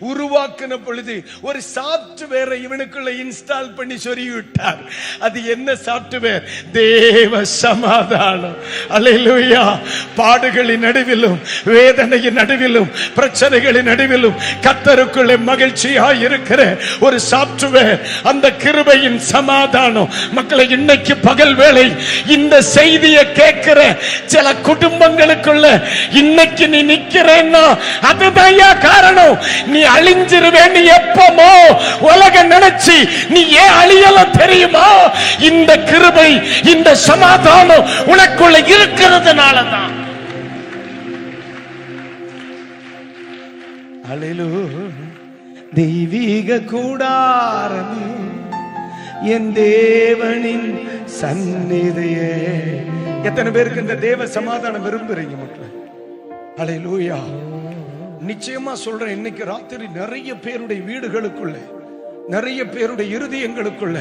[SPEAKER 1] உருவாக்கின பொழுது ஒரு சாப்ட்வேரை இவனுக்குள்ள இன்ஸ்டால் பண்ணி சொருகிவிட்டார். அது என்ன சாப்ட்வேர்? தேவ சமாதானம். அல்லேலூயா. பாடுகளின் நடுவிலும், வேதனையின் நடுவிலும், பிரச்சனைகளின் நடுவிலும் கர்த்தருக்குள்ளே மகிழ்ச்சியாய் இருக்கிற ஒரு சாப்ட்வேர், அந்த கிருபையின் சமாதானம். மக்களை, இன்னைக்கு பகல் வேளை இந்த செய்தியை கேட்கிற சில குடும்பங்களுக்குள்ள இன்னைக்கு நீ நிக்கிறேன், அதுதான் காரணம். நீ அழிஞ்சிருவேன் எப்பமோ உலக நினைச்சு நீ ஏன் அழியலாம் தெரியுமா? இந்த கிருபை, இந்த சமாதானம் உனக்குள்ள இருக்கிறதுனாலதான். அல்லேலூயா. தெய்வீக கூடாரமே என் தேவனின் சந்நிதியே. எத்தனை பேருக்கு இந்த தேவ சமாதானம் விரும்புறீங்க மக்களே? அல்லேலூயா. நிச்சயமா சொல்றேன், இன்னைக்கு ராத்திரி நிறைய பேருடைய வீடுகளுக்குள்ள, நிறைய பேருடைய இருதயங்களுக்குள்ள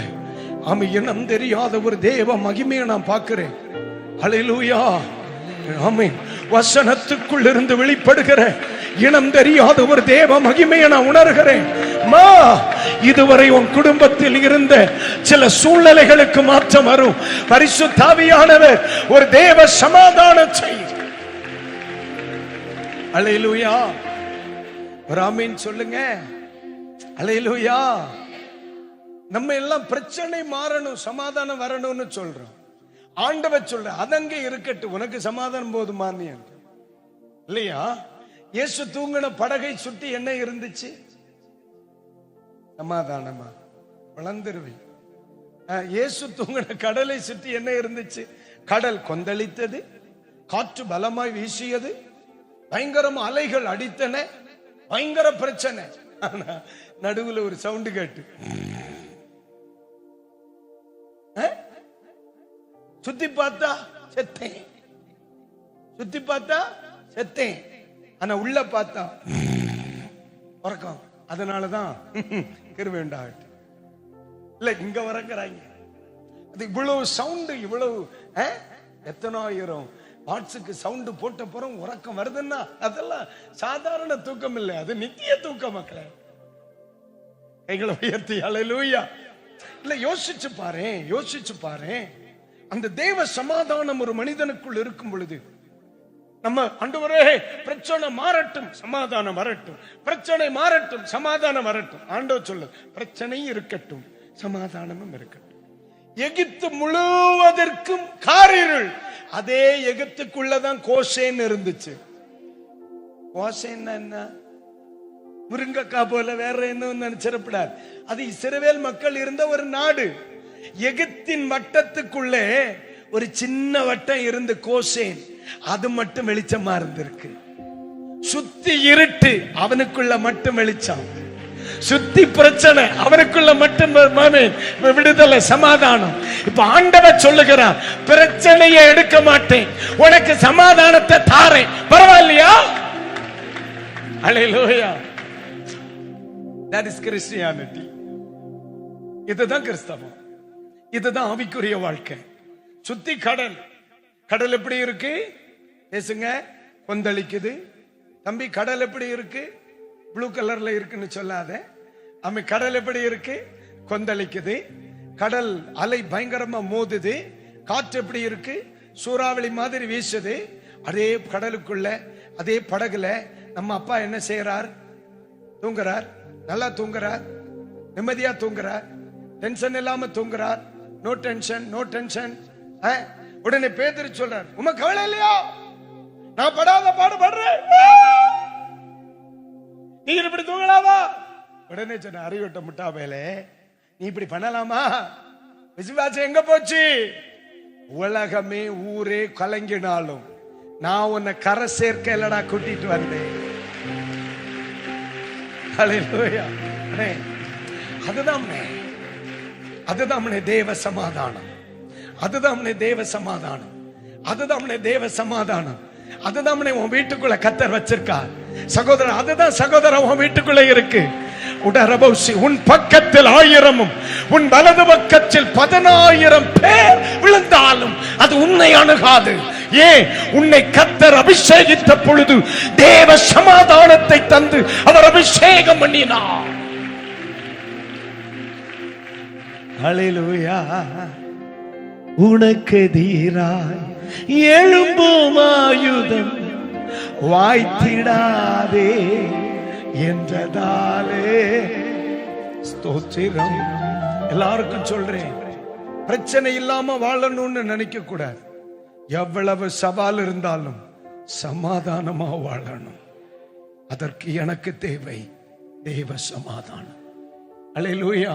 [SPEAKER 1] இனம் தெரியாத ஒரு தேவ மகிமையை நான் பார்க்கிறேன். ஹல்லேலூயா, ஆமென். வசனத்துக்குள் இருந்து வெளிப்படுகிற இனம் தெரியாத ஒரு தேவ மகிமையை நான் உணர்கிறேன். இதுவரை உன் குடும்பத்தில் இருந்த சில சூழ்நிலைகளுக்கு மாற்றம் வரும். பரிசுத்த ஆவியானவர் ஒரு தேவ சமாதானத்தை. அல்லேலூயா, ஒரு ஆமென் சொல்லுங்க. அல்லேலூயா. நம்ம எல்லாம் பிரச்சனை மாறணும், சமாதானம் வரணும்னு சொல்றோம். ஆண்டவர் சொல்ற அதங்க இருக்கட்டும், உனக்கு சமாதானம் போதுமா இல்லையா? இயேசு தூங்கின படகை சுற்றி என்ன இருந்துச்சு? சமாதானமா? வளர்ந்துருவேன். இயேசு தூங்கின கடலை சுற்றி என்ன இருந்துச்சு? கடல் கொந்தளித்தது, காற்று பலமாய் வீசியது, பயங்கரம் அலைகள் அடித்தன, பயங்கர பிரச்சனை. நடுவுல ஒரு சவுண்டு கேட்டு சுத்தி பார்த்தா செத்தேன், சுத்தி பார்த்தா செத்தேன், ஆனா உள்ள பார்த்தா உறக்கம். அதனாலதான் கிருவேண்டாட்டு இல்ல இங்க வரக்கிறாங்க. அது இவ்வளவு சவுண்டு, இவ்வளவு எத்தனாயிரம் வாட்ஸுக்கு சவுண்டு போட்ட பிறகு உறக்கம் வருதுன்னா அதெல்லாம் சாதாரண தூக்கம் இல்லை, அது நித்திய தூக்கம். மக்களே, கைகளை உயர்த்தி அல்லேலூயா. இல்ல யோசிச்சு பாரு, யோசிச்சு பாரு. அந்த தேவ சமாதானம் ஒரு மனிதனுக்குள் இருக்கும் பொழுது நம்ம ஆண்டவரே பிரச்சனை மாறட்டும் சமாதானம் வரட்டும், பிரச்சனை மாறட்டும் சமாதானம் வரட்டும். ஆண்டவர் சொல்லு, பிரச்சனையும் இருக்கட்டும் சமாதானமும் இருக்கட்டும். எகிப்து முழுவதற்கும் காரிருள். அதே எகிப்துக்குள்ளதான் கோசேன் இருந்துச்சு. கோசேன் என்ன? முருங்கக்காய் போல வேற என்ன நினைச்சிடப்படாது. அது இஸ்ரவேல் மக்கள் இருந்த ஒரு நாடு. எகிப்தின் வட்டத்துக்குள்ளே ஒரு சின்ன வட்டம் இருந்து கோசேன், அது மட்டும் வெளிச்சமா இருந்திருக்கு. சுத்தி இருட்டு, அவனுக்குள்ள மட்டும் வெளிச்சம். சுத்தி பிரச்சனை, அவனுக்குள்ள மட்டும் விடுதலை, சமாதானம். இப்ப ஆண்டவர் சொல்லுகிறான், பிரச்சனையை எடுக்க மாட்டேன், உனக்கு சமாதானத்தை தாரேன், பரவாயில்லையா? அல்லேலூயா. That is Christianity. இதுதான் கிறிஸ்தவம், இதுதான் ஆவிக்குரிய வாழ்க்கை. சுத்தி கடல், கடல் எப்படி இருக்கு பேசுங்க? கொந்தளிக்குது. தம்பி கடல் எப்படி இருக்கு? ப்ளூ கலர்ல இருக்குன்னு சொல்லாத. கடல் எப்படி இருக்கு? கொந்தளிக்குது. கடல் அலை பயங்கரமா மோதுது. காற்று எப்படி இருக்கு? சூறாவளி மாதிரி வீசுது. அதே கடலுக்குள்ள, அதே படகுல நம்ம அப்பா என்ன செய்யறார்? தூங்குறார், நல்லா தூங்குறார், நிம்மதியா தூங்குறார், டென்ஷன் இல்லாம தூங்குறார். No tension, no tension. உடனே பேதுரு சொல்றார், உமக்கு கவலை இல்லையா? நான் படாத பாடுபடுறேன், நீ இப்படி தூங்கலாமா? உடனே சொன்ன, அறிவிட்ட முட்டாபேலே, நீ இப்படி பண்ணலாமா? விசுவாசம் எங்க போச்சு? உலகமே ஊரே கலங்கினாலும் நான் உன்னை கரை சேர்க்க இல்லடா கூட்டிட்டு வந்தேன். அதுதான் அதுதான் தேவ சமாதானம், அதுதான் தேவ சமாதானம், அதுதான் தேவ சமாதானம். அதுதான் உன் வீட்டுக்குள்ள கர்த்தர் வச்சிருக்கார் சகோதரன். அதுதான் சகோதரன் உன் வீட்டுக்குள்ள இருக்கு. உன் பக்கத்தில் 1000 உன் வலது பக்கத்தில் 10000 பேர் விழுந்தாலும் அது உன்னை அணுகாது. ஏன்? உன்னை கர்த்தர் அபிஷேகித்த பொழுது தேவ சமாதானத்தை தந்து அவர் அபிஷேகம் பண்ணினார்.
[SPEAKER 2] ஹல்லேலூயா. உனக்கு எதிராய் எழும்பும் ஆயுதம் வாய்த்திடாதே என்றதாலே ஸ்தோத்திரம். எல்லாருக்கும் சொல்றேன், பிரச்சனை இல்லாம வாழணும்னு நினைக்க கூடாது. எவ்வளவு சவால் இருந்தாலும் சமாதானமா வாழணும். அதற்கு எனக்கு தேவை தேவ சமாதானம். அல்லேலூயா.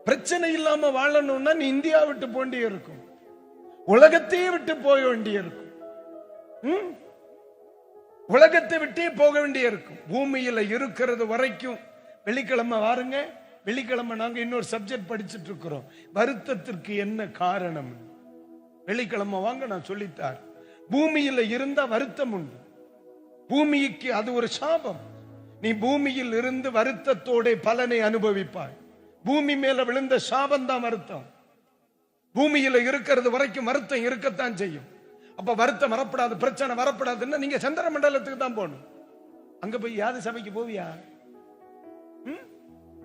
[SPEAKER 2] பிரச்சனை இல்லாம வாழணும்னா நீ இந்தியா விட்டு போண்டி இருக்கும், உலகத்தையே விட்டு போக வேண்டிய இருக்கும், உலகத்தை விட்டே போக வேண்டிய இருக்கும். பூமியில இருக்கிறது வரைக்கும். வெள்ளிக்கிழமை வாருங்க, வெள்ளிக்கிழமை நாங்க இன்னொரு சப்ஜெக்ட் படிச்சுட்டு இருக்கிறோம், வருத்தத்திற்கு என்ன காரணம். வெள்ளிக்கிழமை வாங்க, நான் சொல்லித்தார். பூமியில இருந்தா வருத்தம் உண்டு, பூமிக்கு அது ஒரு சாபம். நீ பூமியில் இருந்து வருத்தத்தோட பலனை அனுபவிப்பாய். பூமி மேல விழுந்த சாபம் தான் வருத்தம். பூமியில இருக்கிறது வரைக்கும் வருத்தம் இருக்கத்தான் செய்யும். அப்ப வருத்தம் வரப்படாது, பிரச்சனை வரப்படாதுன்னா நீங்க சந்திர மண்டலத்துக்கு தான் போகணும். அங்க போய் யாது சபைக்கு போவியா?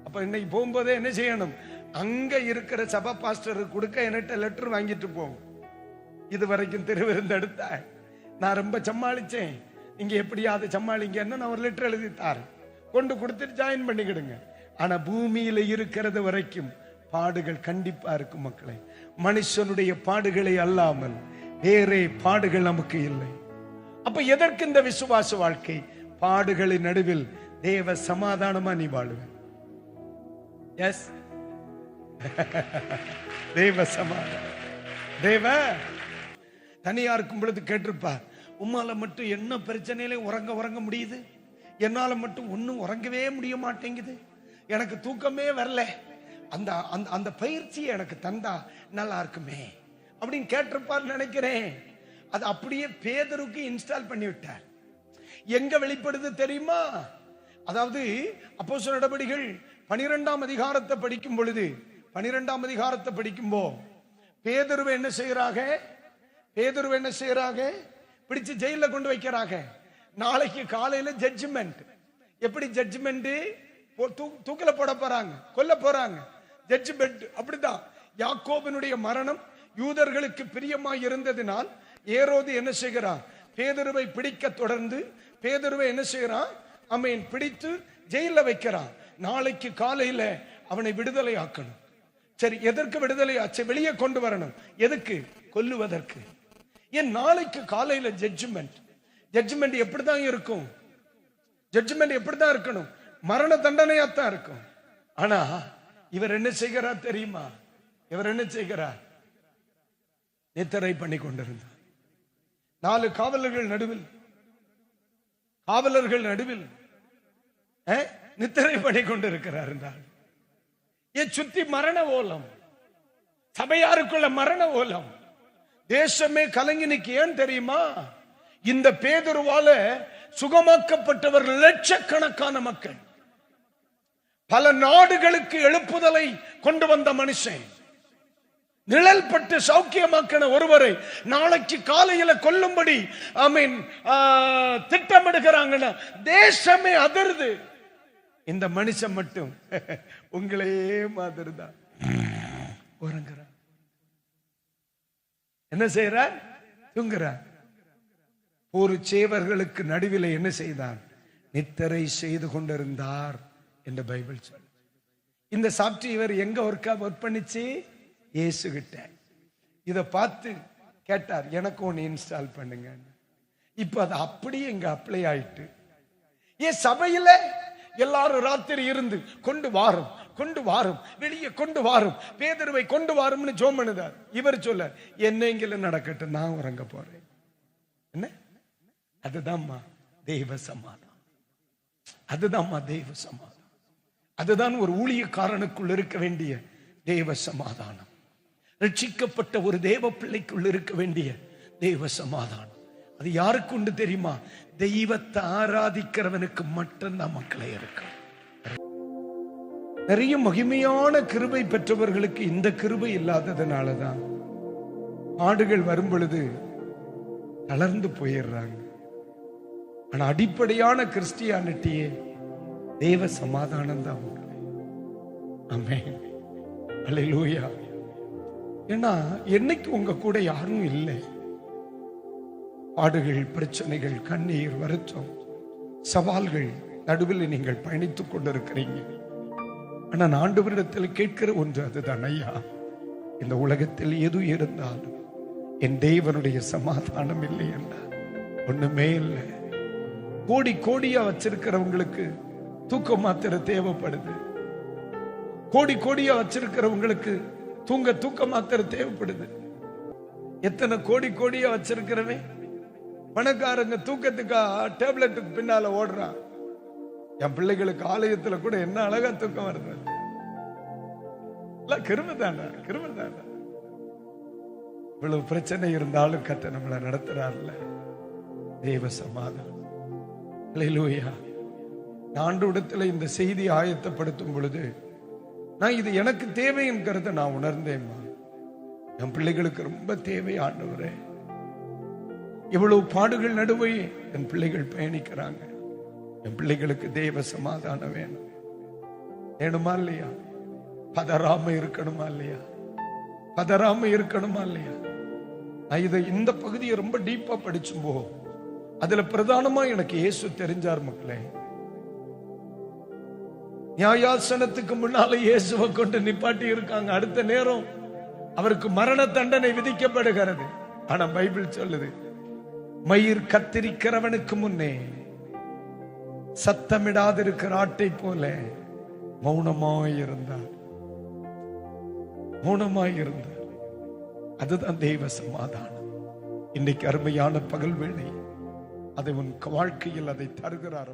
[SPEAKER 2] அப்ப இன்னைக்கு போகும்போதே என்ன செய்யணும்? அங்க இருக்கிற சபா பாஸ்டர் கொடுக்க என்கிட்ட லெட்டர் வாங்கிட்டு போகும். இது வரைக்கும் திருவிருந்து எடுத்த நான் ரொம்ப சமாளிச்சேன், நீங்க எப்படியாவது சமாளிங்கன்னு நான் ஒரு லெட்டர் எழுதி தாரேன், கொண்டு கொடுத்துட்டு ஜாயின் பண்ணிக்கிடுங்க. ஆனா பூமியில இருக்கிறது வரைக்கும் பாடுகள் கண்டிப்பா இருக்கும் மக்களே. மனுஷனுடைய பாடுகளை அல்லாமல் வேறே பாடுகள் நமக்கு இல்லை. அப்ப எதற்கு இந்த விசுவாச வாழ்க்கை? பாடுகளின் நடுவில் தேவ சமாதானமா நீ வாழுவ. எஸ், தேவ சமாதானம். தேவ தனியா இருக்கும் பொழுது கேட்டிருப்பார், உம்மால மட்டும் என்ன பிரச்சனையில உறங்க முடியுது, என்னால மட்டும் ஒன்னும் உறங்கவே முடிய மாட்டேங்குது, எனக்கு தூக்கமே வரல, அந்த அந்த பயிற்சியை எனக்கு தந்தா நல்லா இருக்குமே அப்படின்னு கேட்டிருப்பார் நினைக்கிறேன். அது அப்படியே பேதருக்கு இன்ஸ்டால் பண்ணி விட்டார். எங்க வெளிப்படுது தெரியுமா? அதாவது அப்போஸ்தலர் நடபடிகள் 12ஆம் அதிகாரத்தை படிக்கும் பொழுது, 12ஆம் அதிகாரத்தை படிக்கும்போ பேதுருவை என்ன செய்யறாங்க? பிடிச்சு ஜெயில கொண்டு வைக்கிறாங்க. நாளைக்கு காலையில ஜட்ஜ்மெண்ட். எப்படி ஜட்ஜ்மெண்ட்? தூக்கில போட போறாங்க, கொல்ல போறாங்க. ஜட்ஜ்மெண்ட் அப்படிதான். யாக்கோபினுடைய மரணம் யூதர்களுக்கு பிரியமாய் இருந்ததினால் ஏரோது என்ன செய்கிறான்? பேதுருவை பிடிக்க தொடர்ந்து பேதுருவை என்ன செய்யறான்? அவன் பிடித்து ஜெயில வைக்கிறான். நாளைக்கு காலையில அவனை விடுதலை ஆக்கணும். சரி, எதற்கு விடுதலை ஆச்சு? வெளியே கொண்டு வரணும். எதுக்கு? கொல்லுவதற்கு. ஏன் நாளைக்கு காலையில ஜட்ஜ்மெண்ட் எப்படிதான் இருக்கும்? ஜட்ஜ்மெண்ட் எப்படிதான் இருக்கணும்? மரண தண்டனையாத்தான் இருக்கும். ஆனா இவர் என்ன செய்கிறார் தெரியுமா? இவர் என்ன செய்கிறார்? நித்திரை பண்ணி கொண்டிருந்தார். 4 காவலர்கள் நடுவில் நித்திரை பண்ணி கொண்டிருக்கிறார். சுத்தி மரண ஓலம், சபையாருக்குள்ள மரண ஓலம், தேசமே கலங்கி நிக்கு. ஏன் தெரியுமா? இந்த பேதுருவால சுகமாக்கப்பட்டவர் லட்சக்கணக்கான மக்கள், பல நாடுகளுக்கு எழுப்புதலை கொண்டு வந்த மனுஷன், நிழல் பட்டு சௌக்கியமாக்கின ஒருவரை நாளைக்கு காலையில கொல்லும்படி திட்டமிடுகிறாங்கன்னா தேசமே அதிர்து. இந்த மனுஷன் மட்டும் உங்களே மாதிரிதான் உறங்குறார். என்ன செய்யறார்? தூங்குறார். ஒரு சேவர்களுக்கு நடுவில் என்ன செய்தார்? நித்திரை செய்து கொண்டிருந்தார் என்று பைபிள் சொல்ல. இந்த சாப்ட்வேர் எங்க ஒர்க் பண்ணிச்சு? இயேசு கிட்ட. இத பார்த்து கேட்டார், எனக்கு ஒன்னு இன்ஸ்டால் பண்ணுங்க. இப்ப அது அப்படியே இங்க அப்ளை ஆயிட்டு. ஏன் சபையில எல்லாரும் ராத்திரி இருந்து கொண்டு வாரும் வெளியே கொண்டு வாரும், பேதுருவை கொண்டு வாரும்னு ஜெபம் பண்ணுதார். இவர் சொல்ல, என்னெങ്കിലും நடக்கட்டும், நான் உறங்க போறேன். என்ன? அதுதான்மா தெய்வ சமாதானம். அதுதான்மா தெய்வ சமாதானம். அதுதான் ஒரு ஊழியக்காரனுக்குள் இருக்க வேண்டிய தெய்வ சமாதானம். ரட்சிக்கப்பட்ட ஒரு தேவ பிள்ளைக்குள் இருக்க வேண்டிய தெய்வ சமாதானம். அது யாருக்கு உண்டு தெரியுமா? தெய்வத்தை ஆராதிக்கிறவனுக்கு மட்டும்தான் மக்களை இருக்கு. நிறைய மகிமையான கிருபை பெற்றவர்களுக்கு இந்த கிருபை இல்லாததுனாலதான் பாடுகள் வரும் பொழுது தளர்ந்து போயிடுறாங்க. ஆனா அடிப்படையான கிறிஸ்டியானிட்டியே தேவ சமாதானம் தான். ஆமென், அல்லேலூயா. ஏன்னா என்னைக்கு உங்க கூட யாரும் இல்லை, பாடுகள், பிரச்சனைகள், கண்ணீர், வருத்தம், சவால்கள் நடுவில் நீங்கள் பயணித்துக் கொண்டிருக்கிறீங்க. ஆனா ஆண்டவரிடத்தில் கேட்கிற ஒன்று அதுதான், ஐயா, இந்த உலகத்தில் எது இருந்தாலும் என் தேவனுடைய சமாதானம் இல்லை என்றால் ஒண்ணுமே இல்லை. கோடியா வச்சிருக்கிறவங்களுக்கு தூக்க மாத்திரை தேவைப்படுது. கோடியா வச்சிருக்கிறவங்களுக்கு தூக்க மாத்திரை தேவைப்படுது. எத்தனை கோடியா வச்சிருக்கிறவன் பணக்காரங்க தூக்கத்துக்கா டேப்லெட்டுக்கு பின்னால ஓடுறான். என் பிள்ளைகளுக்கு ஆலயத்துல கூட என்ன அழகா தூக்கம் வருது. கிருபைதானா? இவ்வளவு பிரச்சனை இருந்தாலும் கர்த்தர் நம்மளை நடத்துறாருல. தேவ சமாதானம். அல்லேலூயா. நான் ஆண்டவரிடத்துல இந்த செய்தி ஆயத்தப்படுத்தும் பொழுது நான் இது எனக்கு தேவை என்கிறத நான் உணர்ந்தேம்மா. என் பிள்ளைகளுக்கு ரொம்ப தேவை ஆண்டவரே. இவ்வளவு பாடுகள் நடுவே என் பிள்ளைகள் பயணிக்கிறாங்க. என் பிள்ளைகளுக்கு தேவ சமாதானம் வேணும். வேணுமா இல்லையா? பதறாம இருக்கணுமா இல்லையா? பதறாம இருக்கணுமா இல்லையா? நான் இந்த பகுதியை ரொம்ப டீப்பா படிச்சும்போ அதுல பிரதானமா எனக்கு இயேசு தெரிஞ்சார் மக்களே. நியாயாசனத்துக்கு முன்னால இயேசுவை கொண்டு நிப்பாட்டி இருக்காங்க. அடுத்த நேரம் அவருக்கு மரண தண்டனை விதிக்கப்படுகிறது. ஆனா பைபிள் சொல்லுது, மயிர் கத்திரிக்கிறவனுக்கு முன்னே சத்தமிடாதிருக்கிற ஆட்டை போல மௌனமாயிருந்தார். மௌனமாயிருந்தார். அதுதான் தெய்வ சமாதானம். இன்னைக்கு அருமையான பகல் வேளை அதை உன் வாழ்க்கையில் அதை தருகிறார்.